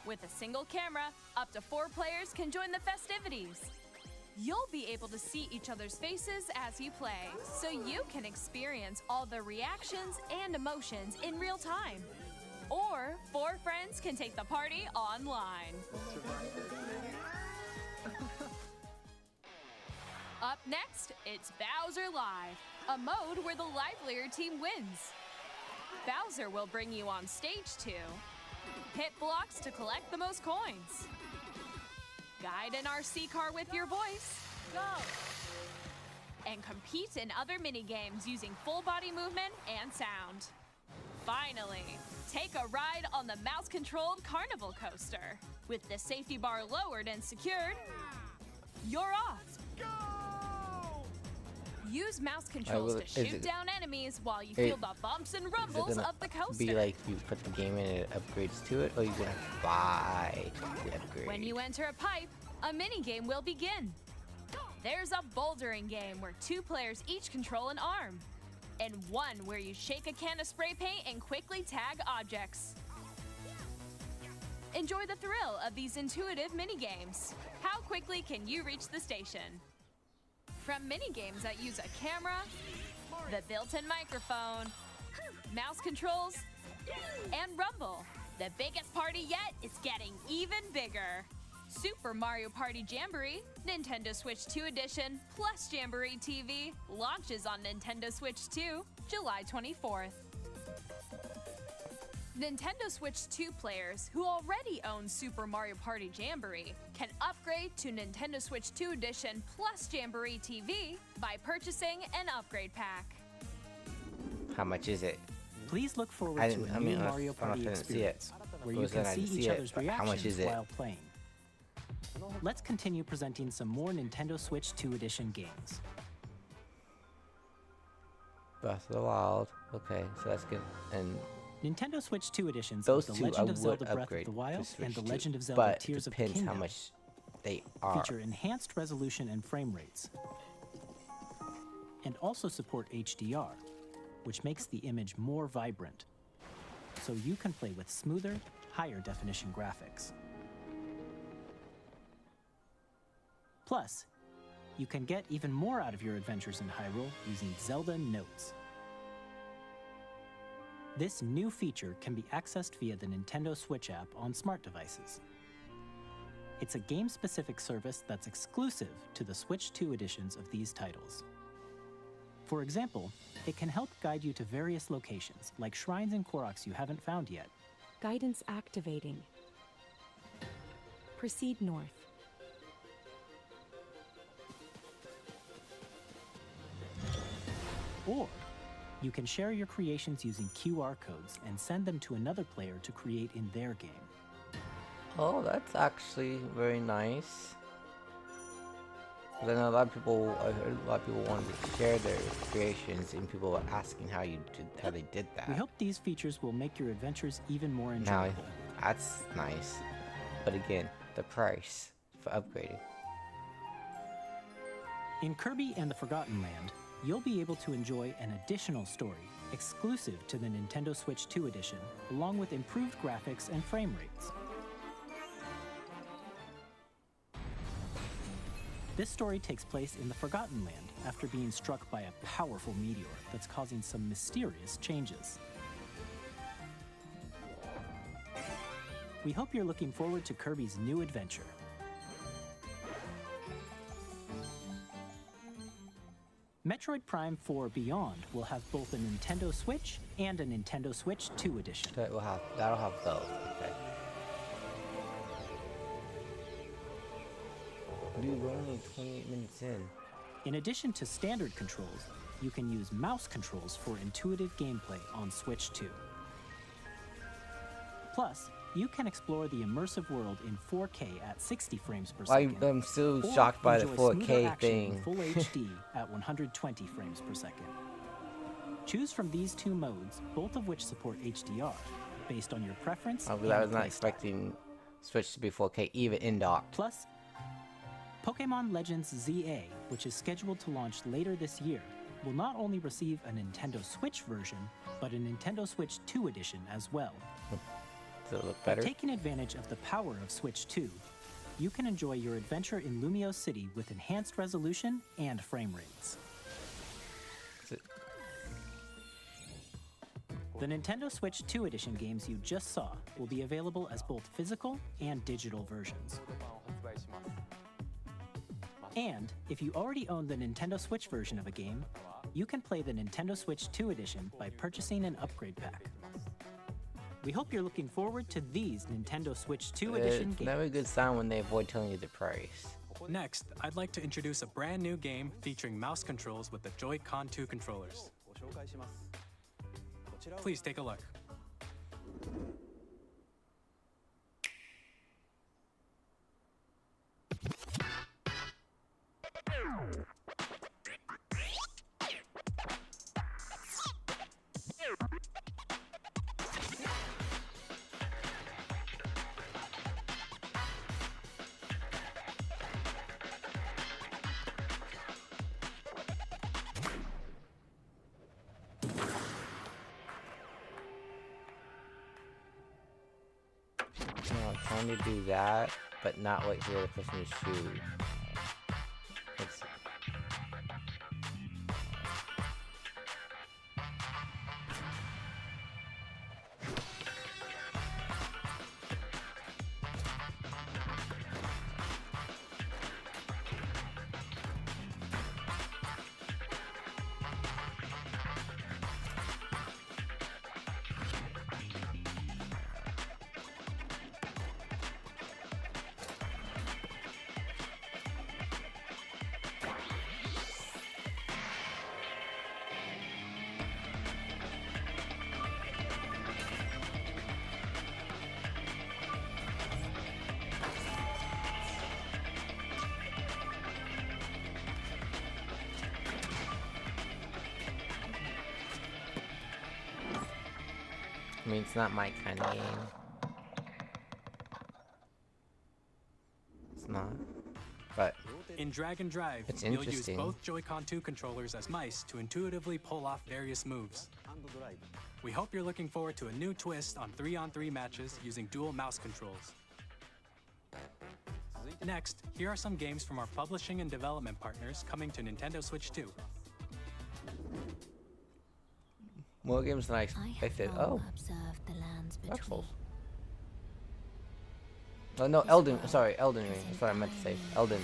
With a single camera, up to 4 players can join the festivities. You'll be able to see each other's faces as you play, so you can experience all the reactions and emotions in real time. Or 4 friends can take the party online. Up next, it's Bowser Live, a mode where the livelier team wins. Bowser will bring you on stage to hit blocks to collect the most coins, guide an RC car with your voice, go, and compete in other minigames using full body movement and sound. Finally, take a ride on the mouse-controlled carnival coaster. With the safety bar lowered and secured, you're off. Use mouse controls to shoot down enemies while you feel the bumps and rumbles of the coaster. Be like you put the game in and it upgrades to it, or you're gonna buy the upgrade? When you enter a pipe, a minigame will begin. There's a bouldering game where 2 players each control an arm, and one where you shake a can of spray paint and quickly tag objects. Enjoy the thrill of these intuitive minigames. How quickly can you reach the station? From minigames that use a camera, the built-in microphone, mouse controls, and rumble, the biggest party yet is getting even bigger. Super Mario Party Jamboree, Nintendo Switch 2 Edition, plus Jamboree TV launches on Nintendo Switch 2, July 24th. Nintendo Switch 2 players who already own Super Mario Party Jamboree can upgrade to Nintendo Switch 2 Edition plus Jamboree TV by purchasing an upgrade pack. How much is it? Please look forward to a new Mario Party experience where you can see each other's reactions while playing. Let's continue presenting some more Nintendo Switch 2 Edition games. Breath of the Wild. Okay, so that's good. And Nintendo Switch 2 editions those of The two Legend I of Zelda would Breath of the Wild upgrade and to The Switch Legend 2, of Zelda but Tears it of the depends Kingdom how much they are. feature enhanced resolution and frame rates, and also support HDR, which makes the image more vibrant, so you can play with smoother, higher definition graphics. Plus, you can get even more out of your adventures in Hyrule using Zelda Notes. This new feature can be accessed via the Nintendo Switch app on smart devices. It's a game-specific service that's exclusive to the Switch 2 editions of these titles. For example, it can help guide you to various locations, like shrines and Koroks you haven't found yet. Guidance activating. Proceed north. Or you can share your creations using QR codes and send them to another player to create in their game. Oh, that's actually very nice. Then a lot of people, I heard a lot of people wanted to share their creations, and people were asking how they did that. We hope these features will make your adventures even more Now, enjoyable. that's nice. But again, the price for upgrading. In Kirby and the Forgotten Land, you'll be able to enjoy an additional story exclusive to the Nintendo Switch 2 edition, along with improved graphics and frame rates. This story takes place in the Forgotten Land after being struck by a powerful meteor that's causing some mysterious changes. We hope you're looking forward to Kirby's new adventure. Metroid Prime 4 Beyond will have both a Nintendo Switch and a Nintendo Switch 2 edition. That'll have both. Okay. Dude, we're only 28 minutes in. In addition to standard controls, you can use mouse controls for intuitive gameplay on Switch 2. Plus, you can explore the immersive world in 4K at 60 frames per second. I'm still or shocked by the enjoy smoother 4K action thing. in Full HD at 120 frames per second. Choose from these two modes, both of which support HDR, based on your preference. I and was not playstyle. expecting Switch to be 4K, even in dock. Plus, Pokémon Legends ZA, which is scheduled to launch later this year, will not only receive a Nintendo Switch version, but a Nintendo Switch 2 edition as well. Does it look By better? taking advantage of the power of Switch 2, you can enjoy your adventure in Lumio City with enhanced resolution and frame rates. The Nintendo Switch 2 edition games you just saw will be available as both physical and digital versions. And if you already own the Nintendo Switch version of a game, you can play the Nintendo Switch 2 edition by purchasing an upgrade pack. We hope you're looking forward to these Nintendo Switch 2 edition It's games. never a good sign when they avoid telling you the price. Next, I'd like to introduce a brand new game featuring mouse controls with the Joy-Con 2 controllers. Please take a look. No, I'm trying to do that, but not what you're supposed to shoot. Let's see. I mean, it's not my kind of game. It's not. But in Drag and Drive, it's you'll use interesting. both Joy-Con 2 controllers as mice to intuitively pull off various moves. We hope you're looking forward to a new twist on 3-on-3 matches using dual mouse controls. Next, here are some games from our publishing and development partners coming to Nintendo Switch 2. More games than I expected. Oh, Dark Souls. Oh no, Elden Ring. That's what I meant to say. Elden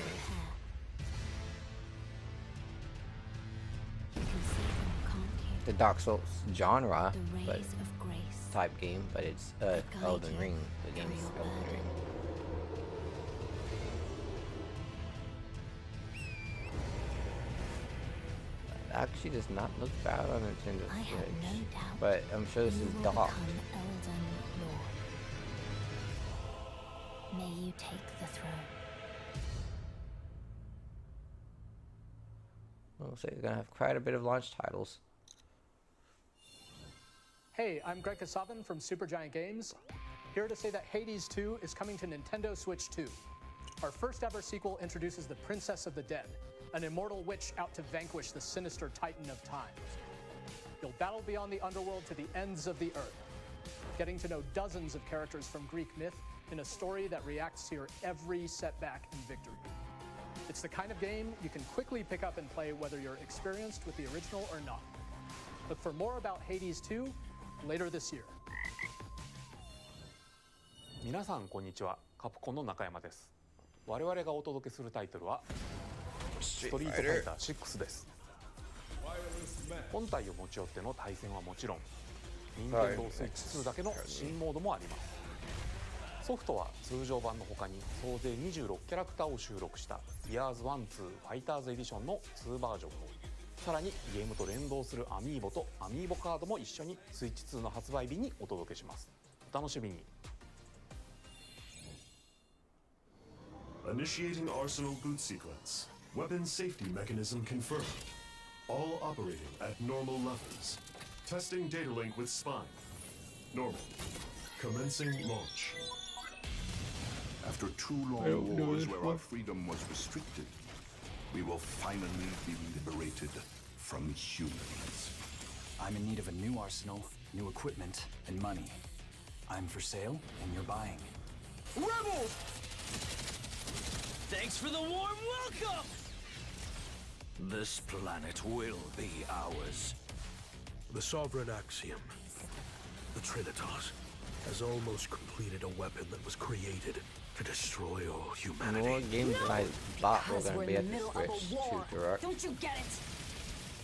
Ring. The Dark Souls genre, but type game, but it's Elden Ring. The game is Elden Ring. Actually does not look bad on Nintendo Switch, but I'm sure this is docked. May you take the throne. Looks like they're gonna have quite a bit of launch titles. Hey, I'm Greg Kasavin from Supergiant Games, here to say that Hades 2 is coming to Nintendo Switch 2. Our first ever sequel introduces the Princess of the Dead, an immortal witch out to vanquish the sinister Titan of Time. You'll battle beyond the underworld to the ends of the earth, getting to know dozens of characters from Greek myth in a story that reacts to your every setback and victory. It's the kind of game you can quickly pick up and play whether you're experienced with the original or not. Look for more about Hades 2 later this year. 皆さんこんにちは。カプコンの中山です。我々がお届けするタイトルはストリートファイター6です。本体を持ち寄っての対戦はもちろん、任天堂スイッチ2だけの新モードもあります。ソフトは通常版の他に総勢26キャラクターを収録した Years 1-2 ファイターズエディションの2バージョンを、さらにゲームと連動するアミーボとアミーボカードも一緒にスイッチ2の発売日にお届けします。お楽しみに。Initiating Arsenal boot sequence. Weapon safety mechanism confirmed. All operating at normal levels. Testing data link with spine. Normal. Commencing launch. After 2 long wars where our freedom was restricted, we will finally be liberated from humans. I'm in need of a new arsenal, new equipment, and money. I'm for sale, and you're buying. Rebels! Thanks for the warm welcome! This planet will be ours. The Sovereign Axiom, the Trinitas, has almost completed a weapon that was created to destroy all humanity. More games than I thought were going to be at the Switch 2 Direct. Don't you get it?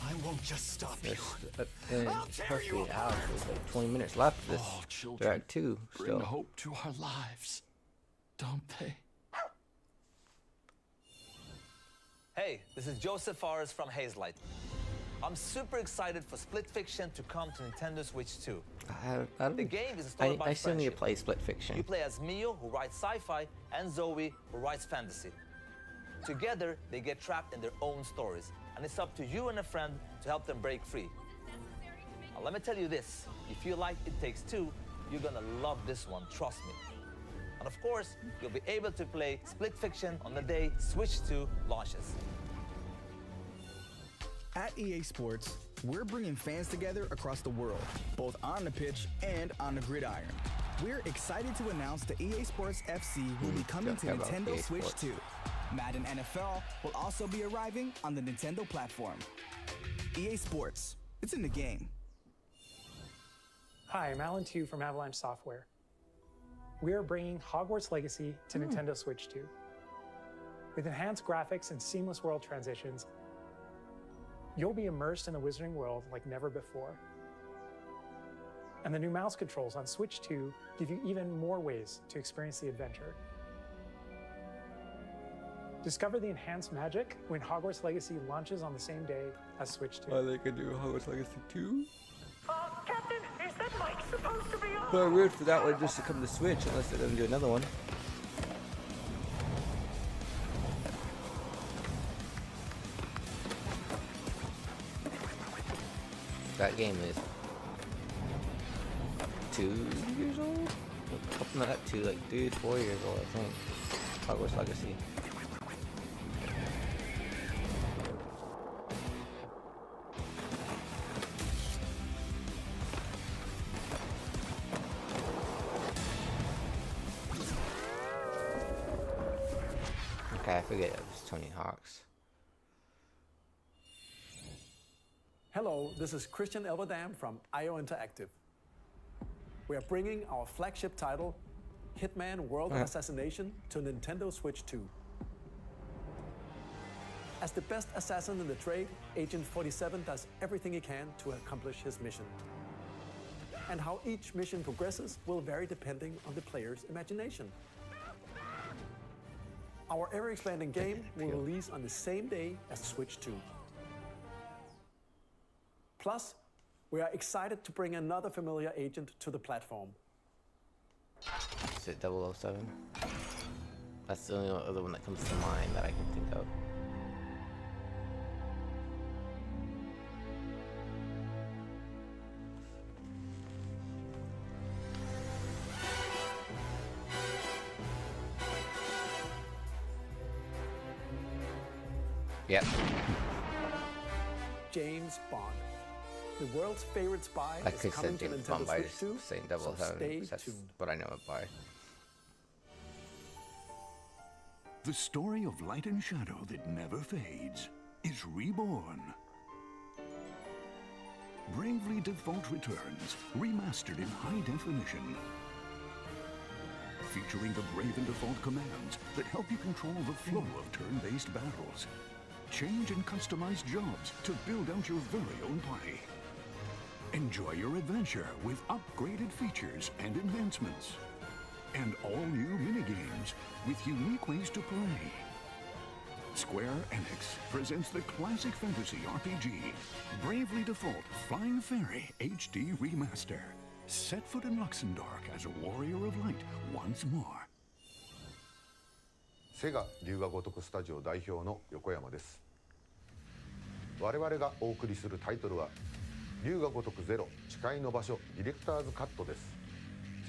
I won't just stop you. Perfectly out. There's like 20 minutes left of this Direct 2 bring still. hope to our lives, don't they? Hey, this is Joseph Forrest from Hazelight. I'm super excited for Split Fiction to come to Nintendo Switch 2. The game is a story about I still need to friendship. play Split Fiction. You play as Mio, who writes sci-fi, and Zoe, who writes fantasy. Together, they get trapped in their own stories, and it's up to you and a friend to help them break free. Now, let me tell you this, if you like It Takes Two, you're gonna love this one, trust me. And of course, you'll be able to play Split Fiction on the day Switch 2 launches. At EA Sports, we're bringing fans together across the world, both on the pitch and on the gridiron. We're excited to announce that EA Sports FC will be coming to Nintendo Switch 2. Madden NFL will also be arriving on the Nintendo platform. EA Sports, it's in the game. Hi, I'm Alan Tu from Avalanche Software. We are bringing Hogwarts Legacy to Nintendo Switch 2. With enhanced graphics and seamless world transitions, you'll be immersed in the Wizarding world like never before. And the new mouse controls on Switch 2 give you even more ways to experience the adventure. Discover the enhanced magic when Hogwarts Legacy launches on the same day as Switch 2. Oh, they could do Hogwarts Legacy 2? Captain, is that mic supposed to be on? Well, weird for that one just to come to Switch unless they're gonna do another one. That game is 2 years old? Something like that, 2, like 3 to 4 years old, I think. Hogwarts Legacy. Okay, I forget it was Tony Hawk's. Hello, this is Christian Elverdam from IO Interactive. We are bringing our flagship title, Hitman World of Assassination, to Nintendo Switch 2. As the best assassin in the trade, Agent 47 does everything he can to accomplish his mission. And how each mission progresses will vary depending on the player's imagination. Our ever-expanding game will release on the same day as Switch 2. Plus, we are excited to bring another familiar agent to the platform. Is it 007? That's the only other one that comes to mind that I can think of. Yep. James Bond. The world's favorite spy I is could coming say to James Nintendo Bond by Switch just 2, saying so 007. stay That's tuned. what I know it by. The story of light and shadow that never fades is reborn. Bravely Default returns, remastered in high definition. Featuring the Brave and Default commands that help you control the flow of turn-based battles. Change and customize jobs to build out your very own party. Enjoy your adventure with upgraded features and advancements. And all new minigames with unique ways to play. Square Enix presents the classic fantasy RPG, Bravely Default Flying Fairy HD Remaster. Set foot in Luxembourg as a warrior of light once more. セガ龍が如くスタジオ代表の横山です。我々がお送りするタイトルは龍が如くゼロ誓いの場所ディレクターズカットです。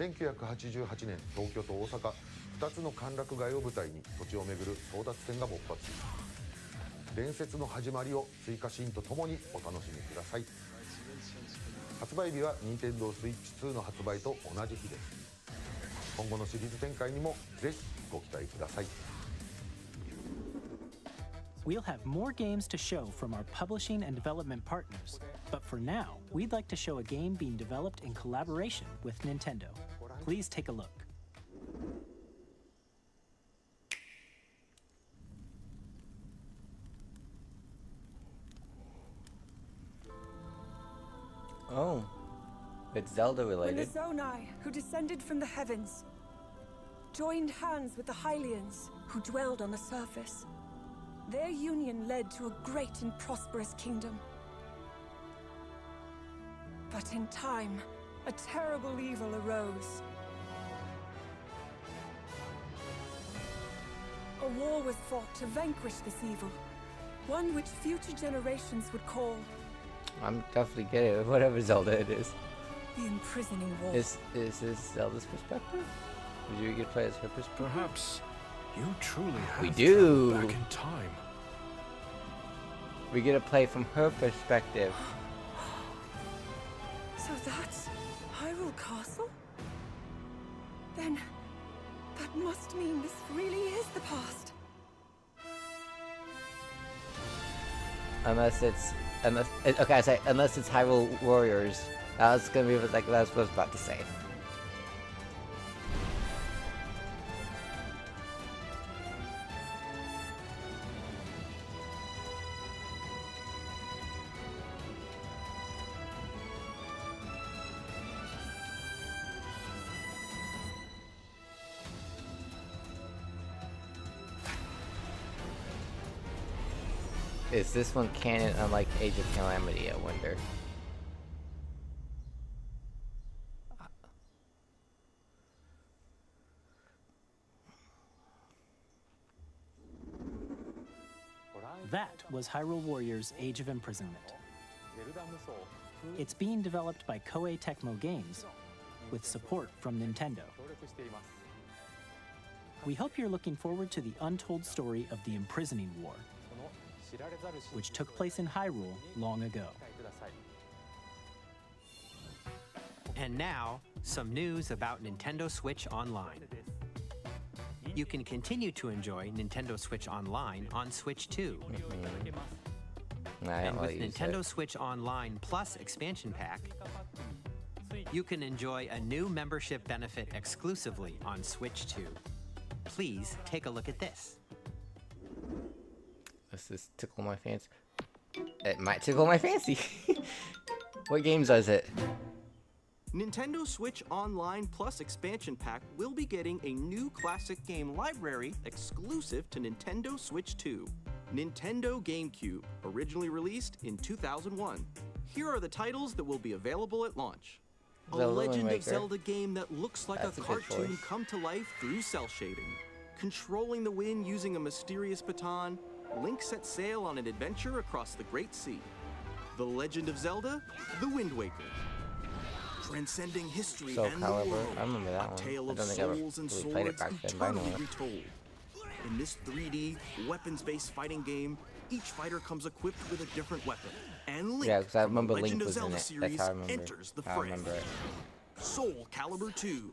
1988年東京と大阪2つの歓楽街を舞台に土地を巡る争奪戦が勃発。伝説の始まりを追加シーンとともにお楽しみください。発売日は Nintendo Switch 2の発売と同じ日です。今後のシリーズ展開にもぜひご期待ください。We'll have more games to show from our publishing and development partners, but for now, we'd like to show a game being developed in collaboration with Nintendo. Please take a look. Oh, it's Zelda When the related. Zonai, who descended from the heavens, joined hands with the Hylians, who dwelled on the surface, Their union led to a great and prosperous kingdom. But in time, a terrible evil arose. A war was fought to vanquish this evil, one which future generations would call I'm definitely getting it, whatever Zelda it is. the imprisoning war. Is this Zelda's perspective? Would you get to play as her perspective? Perhaps you truly have We do. traveled back in time. We get to play from her perspective. So that's Hyrule Castle? Then that must mean this really is the past. Unless it's Hyrule Warriors. That was gonna be like that's what I was about to say. Is this one canon unlike Age of Calamity, I wonder? That was Hyrule Warriors Age of Imprisonment. It's being developed by Koei Tecmo Games with support from Nintendo. We hope you're looking forward to the untold story of the Imprisoning War, which took place in Hyrule long ago. And now, some news about Nintendo Switch Online. You can continue to enjoy Nintendo Switch Online on Switch 2. And with Nintendo Switch Online Plus expansion pack, you can enjoy a new membership benefit exclusively on Switch 2. Please take a look at this. Does this tickle my fancy? It might tickle my fancy. What games is it? Nintendo Switch Online Plus expansion pack will be getting a new classic game library exclusive to Nintendo Switch 2. Nintendo GameCube, originally released in 2001. Here are the titles that will be available at launch. A Legend of Zelda game that looks like a cartoon come to life through cell shading. Controlling the wind using a mysterious baton, Link sets sail on an adventure across the Great Sea. The Legend of Zelda, The Wind Waker. Transcending history Soul and the Calibur, world, I remember that a one. tale I of don't think I ever souls and really played it swords back then, but I know eternally it. retold. In this 3D, weapons-based fighting game, each fighter comes equipped with a different weapon. And Link, Yeah, because I from the remember Legend Link of was in Zelda it. series, That's how I remember. enters the I fray. remember it. Soul Calibur 2.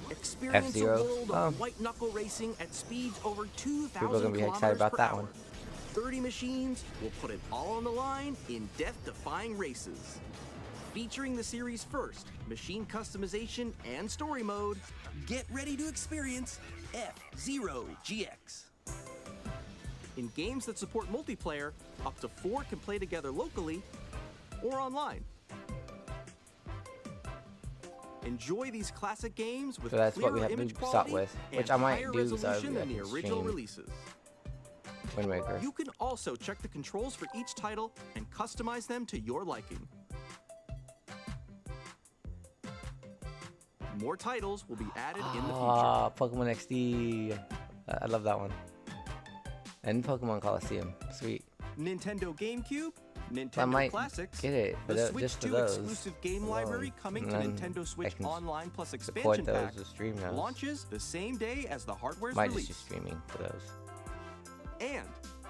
Experience F-Zero? a world Oh. of white-knuckle racing at speeds over 2,000 People are gonna be excited about that one. 30 machines will put it all on the line in death-defying races. Featuring the series' first machine customization and story mode, get ready to experience F-Zero GX. In games that support multiplayer, up to 4 can play together locally or online. Enjoy these classic games with So that's what we clearer have to image start quality with, and which I might higher do so resolution I than the can original stream releases. Wind Waker. You can also check the controls for each title and customize them to your liking. More titles will be added in the future. Ah, Pokemon XD. I love that one. And Pokemon Coliseum. Sweet. Nintendo GameCube, I Nintendo might Classics, get it for the tho- Switch just for 2 those exclusive game alone. library coming to And then Nintendo I Switch can Online Plus support expansion those pack to stream those. launches the same day as the hardware's Might release. just be streaming for those. And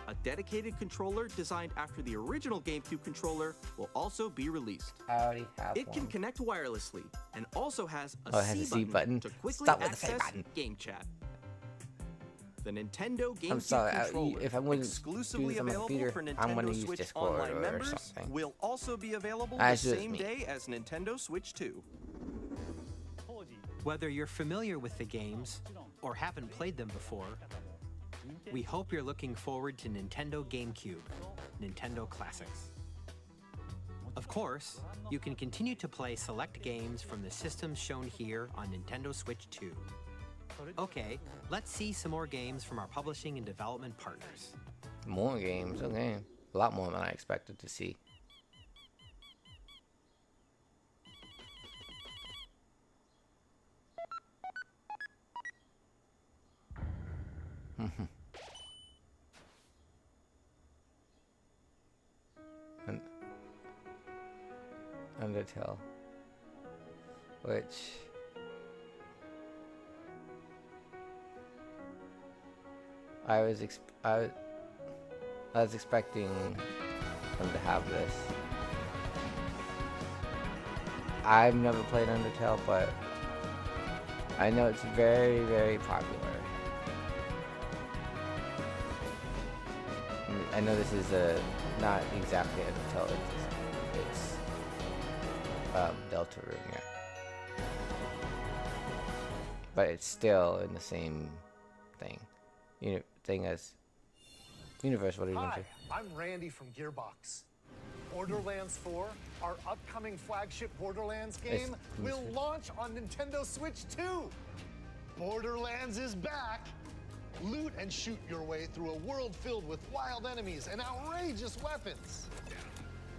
a dedicated controller designed after the original GameCube controller will also be released. I already have It can one. connect wirelessly and also has a Oh, it has a C button. to quickly Stop with the C access button. game chat. The Nintendo GameCube I'm sorry, controller, if I'm going to do exclusively this on my available computer, for I'm Nintendo going to use Switch Discord Online or members, something. will also be available the That's just same me. day as Nintendo Switch 2. Whether you're familiar with the games or haven't played them before, we hope you're looking forward to Nintendo GameCube, Nintendo Classics. Of course, you can continue to play select games from the systems shown here on Nintendo Switch 2. Okay, let's see some more games from our publishing and development partners. More games, okay. A lot more than I expected to see. Undertale, which I was expecting them to have this. I've never played Undertale, but I know it's very, very popular. I know this is not exactly Undertale. It's Deltarune, yeah. But it's still in the same thing. Thing as Universe. What are you going to say? I'm Randy from Gearbox. Borderlands 4, our upcoming flagship Borderlands game, will launch on Nintendo Switch 2. Borderlands is back. Loot and shoot your way through a world filled with wild enemies and outrageous weapons.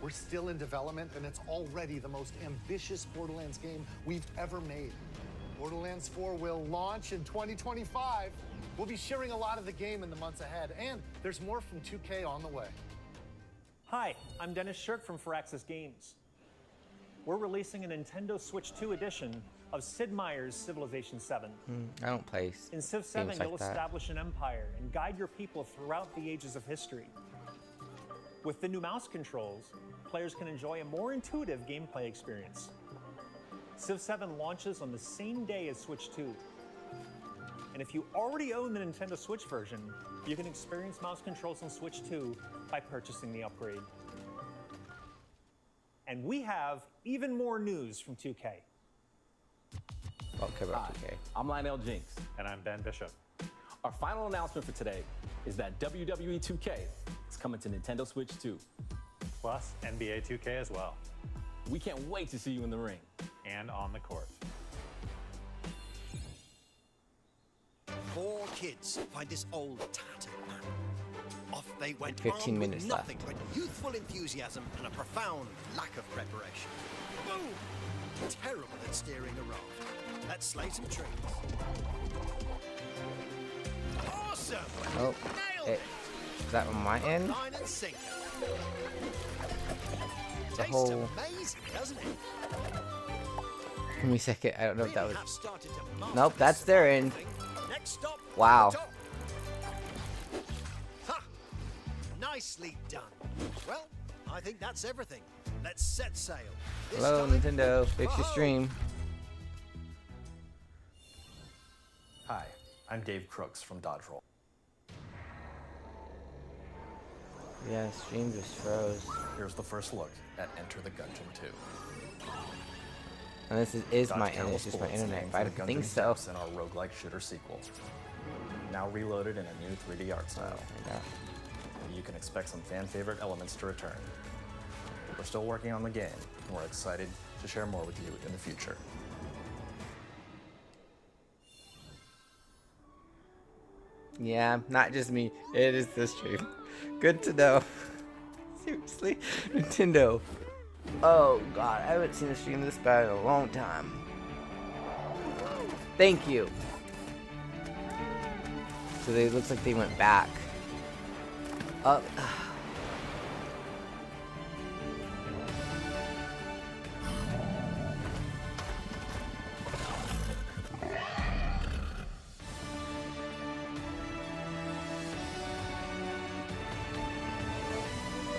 We're still in development, and it's already the most ambitious Borderlands game we've ever made. Borderlands 4 will launch in 2025. We'll be sharing a lot of the game in the months ahead, and there's more from 2K on the way. Hi, I'm Dennis Shirk from Firaxis Games. We're releasing a Nintendo Switch 2 edition of Sid Meier's Civilization 7. I don't play In Civ 7, games like you'll that. establish an empire and guide your people throughout the ages of history. With the new mouse controls, players can enjoy a more intuitive gameplay experience. Civ 7 launches on the same day as Switch 2. And if you already own the Nintendo Switch version, you can experience mouse controls on Switch 2 by purchasing the upgrade. And we have even more news from 2K. Okay, about 2K. I'm Lionel Jinx. And I'm Ben Bishop. Our final announcement for today is that WWE 2K is coming to Nintendo Switch 2. Plus NBA 2K as well. We can't wait to see you in the ring. And on the court. 4 kids find this old tattered man. Off they went, 15 armed minutes with left. nothing but youthful enthusiasm and a profound lack of preparation. Boom! Terrible at steering a raft. Let's slay some trees. Awesome! Oh, Nailed it! is that on my end? Line and sinker. The Tastes whole. amazing, doesn't it? Give me a second. I don't know if that Really was. have started to master Nope, this that's their end. thing. Next stop. Wow. the top. Ha! Nicely done. Well, I think that's everything. Let's set sail. This Hello, time- Nintendo. Fix your Whoa! stream. Hi, I'm Dave Crooks from Dodge Roll. Yeah, stream just froze. Here's the first look at Enter the Gungeon 2. And this is Dodge my Campbell end. It's just my Sports internet. named But I for the don't think Gungeon so. ships in our roguelike shooter sequel. Now reloaded in a new 3D art style. You can expect some fan-favorite elements to return. We're still working on the game, and we're excited to share more with you in the future. Yeah, not just me. It is the stream. Good to know. Seriously, Nintendo. Oh God, I haven't seen a stream this bad in a long time. Thank you. So it looks like they went back. Up.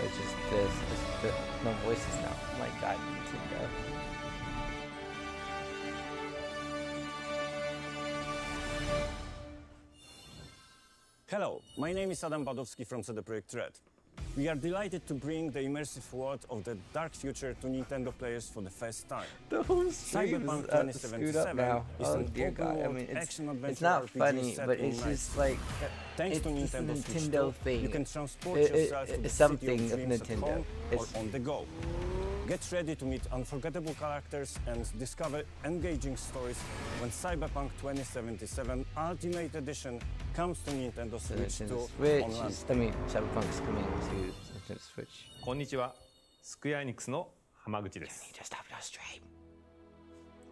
It's just this. No voices now. Oh my God, Nintendo. Hello, my name is Adam Badowski from CD Projekt Red. We are delighted to bring the immersive world of the dark future to Nintendo players for the first time. The whole stream Cyberpunk is screwed up 2077 now. is Oh an dear God. I open-world mean, action-adventure it's not RPG funny, set but in it's night. just like Thanks to it's a Nintendo Switch Nintendo 2, thing. you can transport yourself to the It's city something of of dreams at Nintendo. home or It's on the go. Get ready to meet unforgettable characters and discover engaging stories when Cyberpunk 2077 Ultimate Edition comes to Nintendo Switch 2 online. Cyberpunk's coming to Nintendo Switch. こんにちは、スクエアエニックスの浜口です。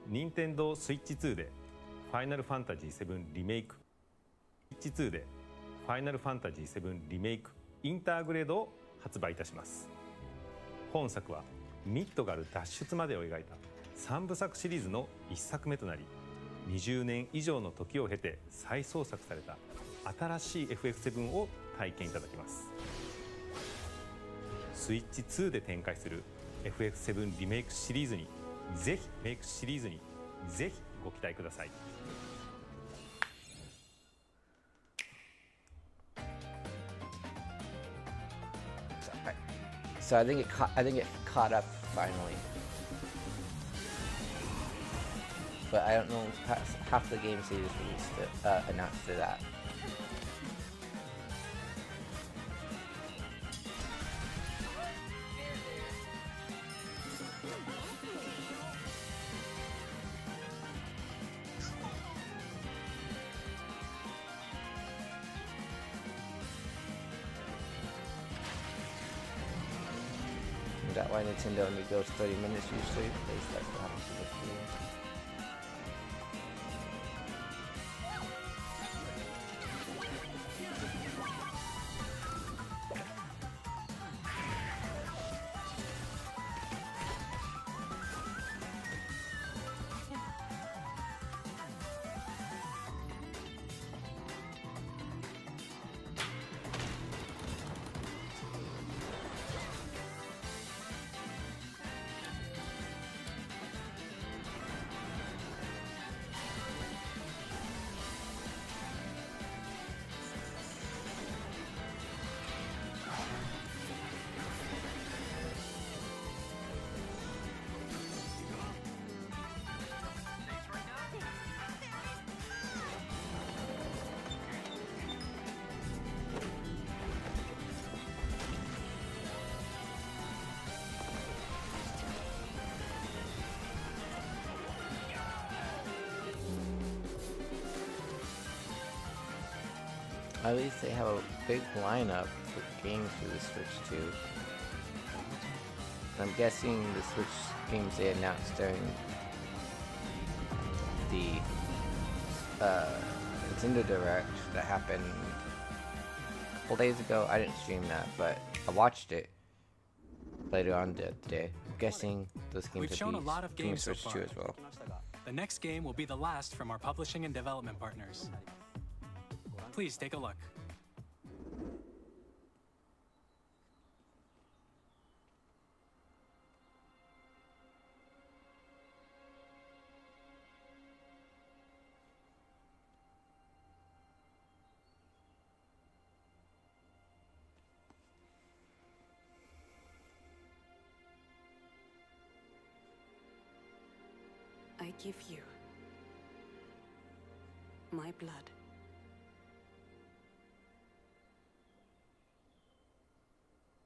任天堂スイッチ2でファイナルファンタジー7リメイク、スイッチ2でファイナルファンタジー7リメイクインターグレードを発売いたします。本作はミッドガル脱出までを描いた3部作シリーズの1作目となり、20年以上の時を経て再創作された新しい FF7 を体験いただけます。スイッチ2で展開する FF7 リメイクシリーズにぜひご期待ください。So I think it caught up finally, but I don't know half the games they just released announced to that. Is that why Nintendo only goes 30 minutes usually? Because that's what happens to the game. At least they have a big lineup for games for the Switch too. I'm guessing the Switch games they announced during the Nintendo Direct that happened a couple days ago. I didn't stream that, but I watched it later on the day. I'm guessing those games We've shown a lot of games so Switch far. 2 as well. The next game will be the last from our publishing and development partners. Please take a look. I give you my blood.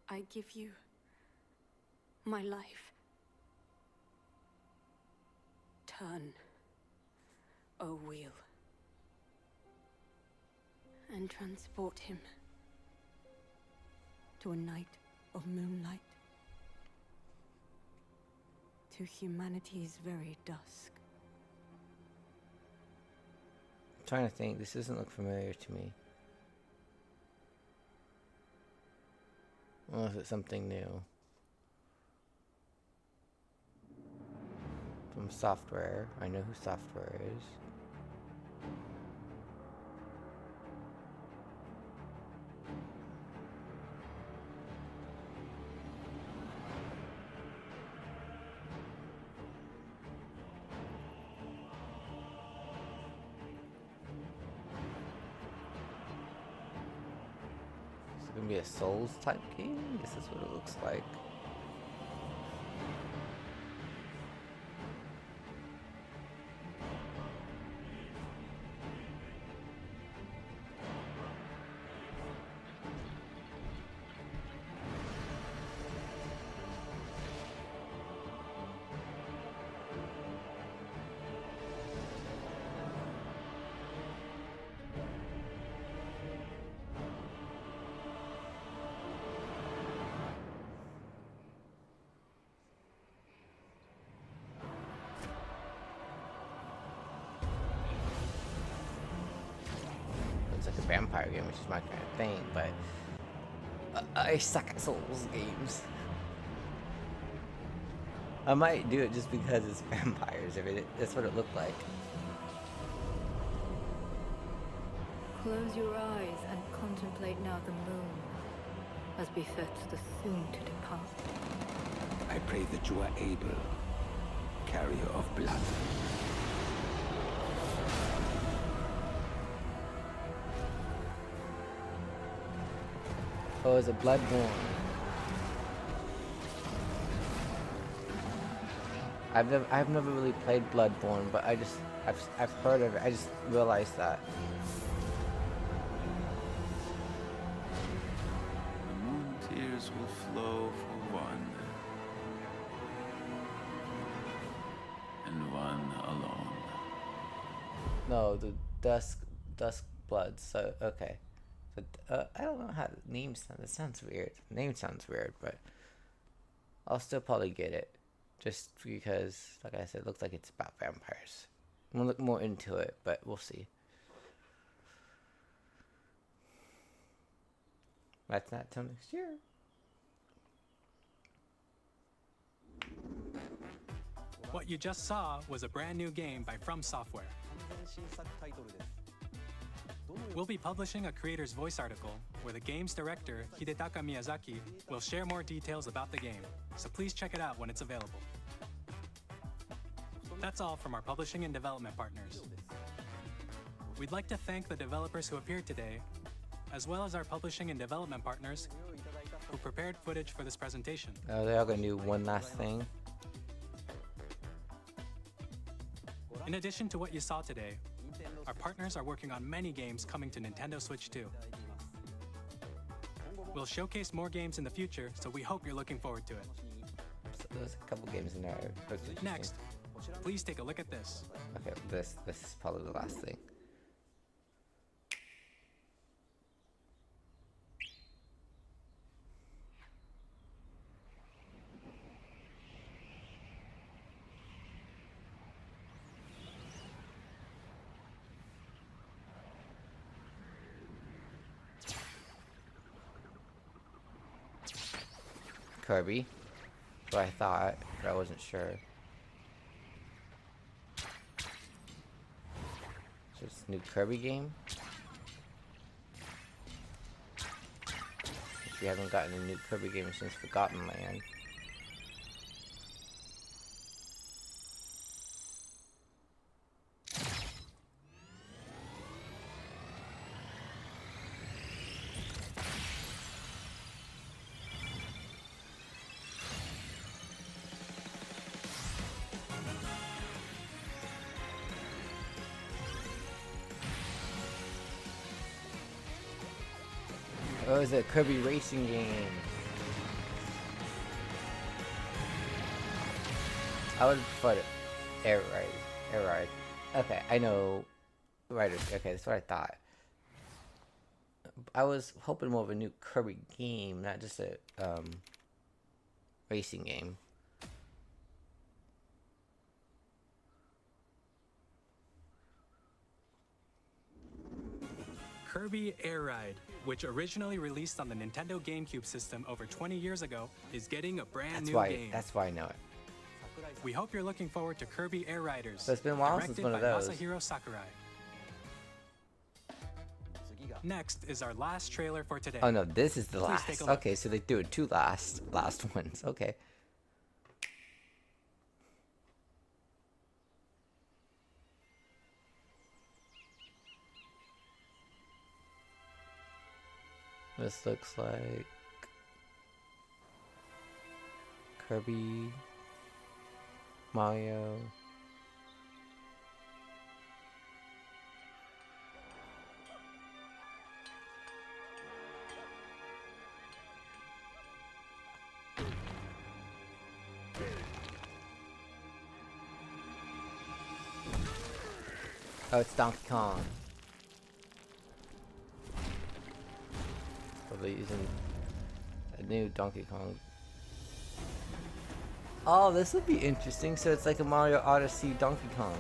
I give you my life. Turn, O wheel, and transport him to a night of moonlight, to humanity's very dusk. I'm trying to think, this doesn't look familiar to me. Or is it something new? From Software. I know who Software is. Gonna be a Souls type game? This is what it looks like. it's like a vampire game, which is my kind of thing, but I suck at Souls games. I might do it just because it's vampires. I mean, that's what it looked like. Close your eyes and contemplate now the moon, as befits the soon-to-depart. I pray that you are able, carrier of blood. Oh, is it Bloodborne? I've never really played Bloodborne, but I've heard of it. I just realized that. The moon tears will flow for one, and one alone. No, the Dusk Blood. So okay. But I don't know how the name sounds. It sounds weird. The name sounds weird, but I'll still probably get it. Just because, like I said, it looks like it's about vampires. I'm gonna look more into it, but we'll see. That's not till next year. What you just saw was a brand new game by From Software. We'll be publishing a creator's voice article where the game's director, Hidetaka Miyazaki, will share more details about the game, so please check it out when it's available. That's all from our publishing and development partners. We'd like to thank the developers who appeared today, as well as our publishing and development partners who prepared footage for this presentation. Oh, they're all gonna do one last thing. In addition to what you saw today, our partners are working on many games coming to Nintendo Switch 2. We'll showcase more games in the future, so we hope you're looking forward to it. So there's a couple games in there. Next, please take a look at this. Okay, this is probably the last thing. Kirby. That's what I thought, but I wasn't sure. So it's a new Kirby game. If you haven't gotten a new Kirby game since Forgotten Land. Oh, it's a Kirby racing game. I would prefer it. Air Ride. Okay, I know. Riders. Okay, that's what I thought. I was hoping more of a new Kirby game, not just a racing game. Kirby Air Ride, which originally released on the Nintendo GameCube system over 20 years ago, is getting a brand new game. That's why I know it. We hope you're looking forward to Kirby Air Riders. So it's been a while since one of those. Directed by Masahiro Sakurai. Next is our last trailer for today. Oh no, this is the Please last. take a look. Okay, so they do it two last ones. Okay. This looks like Kirby, Mario. Oh, it's Donkey Kong. Probably using a new Donkey Kong. Oh, this would be interesting. So it's like a Mario Odyssey Donkey Kong.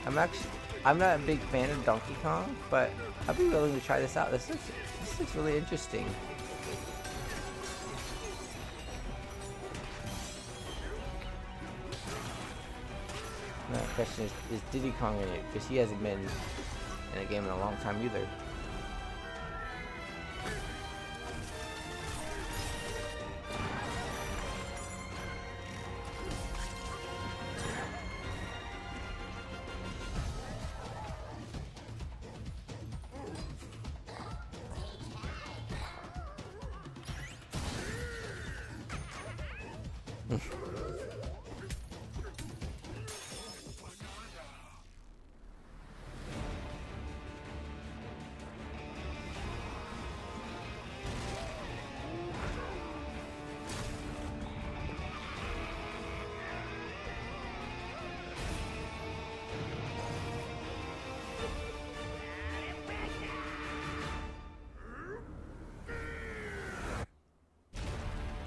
I'm not a big fan of Donkey Kong, but I'd be willing to try this out. This looks really interesting. Now the question is Diddy Kong in it? Because he hasn't been in a game in a long time either.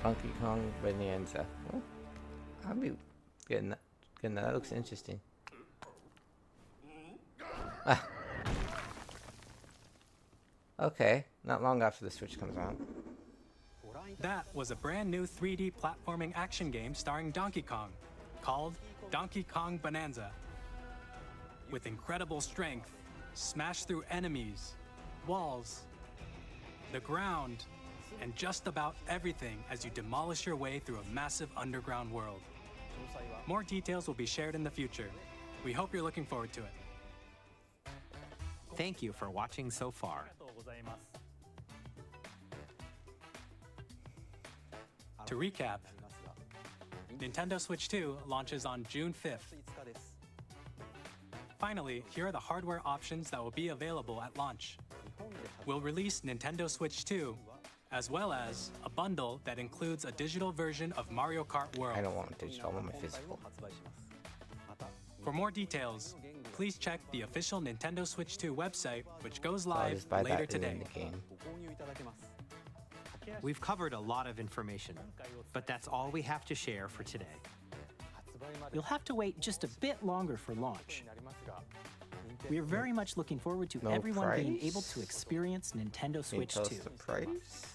Donkey Kong Bonanza. Well, I'll be getting that. That looks interesting. Ah. Okay, not long after the Switch comes out. That was a brand new 3D platforming action game starring Donkey Kong, called Donkey Kong Bonanza. With incredible strength, smash through enemies, walls, the ground, and just about everything as you demolish your way through a massive underground world. More details will be shared in the future. We hope you're looking forward to it. Thank you for watching so far. To recap, Nintendo Switch 2 launches on June 5th. Finally, here are the hardware options that will be available at launch. We'll release Nintendo Switch 2, as well as a bundle that includes a digital version of Mario Kart World. I don't want digital, I want my physical. For more details, please check the official Nintendo Switch 2 website, which goes So I'll live just buy later that today. in the game. We've covered a lot of information, but that's all we have to share for today. You'll have to wait just a bit longer for launch. We are very much looking forward to No everyone being price? able to experience Nintendo Switch Tell us 2. the price?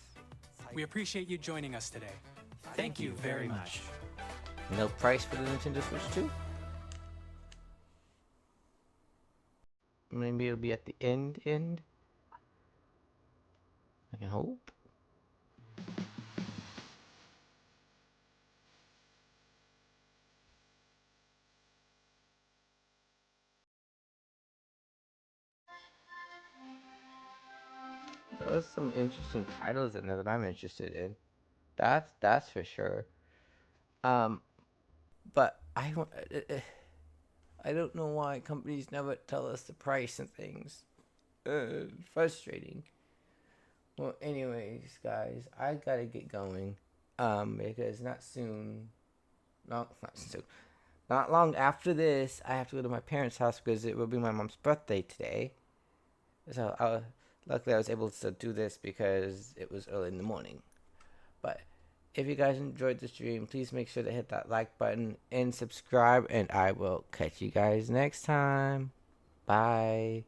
We appreciate you joining us today. Thank you very much. No price for the Nintendo Switch 2? Maybe it'll be at the end. I can hope. There's some interesting titles in there that I'm interested in. That's for sure. But I don't know why companies never tell us the price and things. Frustrating. Well, anyways, guys, I gotta get going. Because not long after this, I have to go to my parents' house because it will be my mom's birthday today. So luckily I was able to do this because it was early in the morning. But if you guys enjoyed the stream, please make sure to hit that like button and subscribe, and I will catch you guys next time. Bye.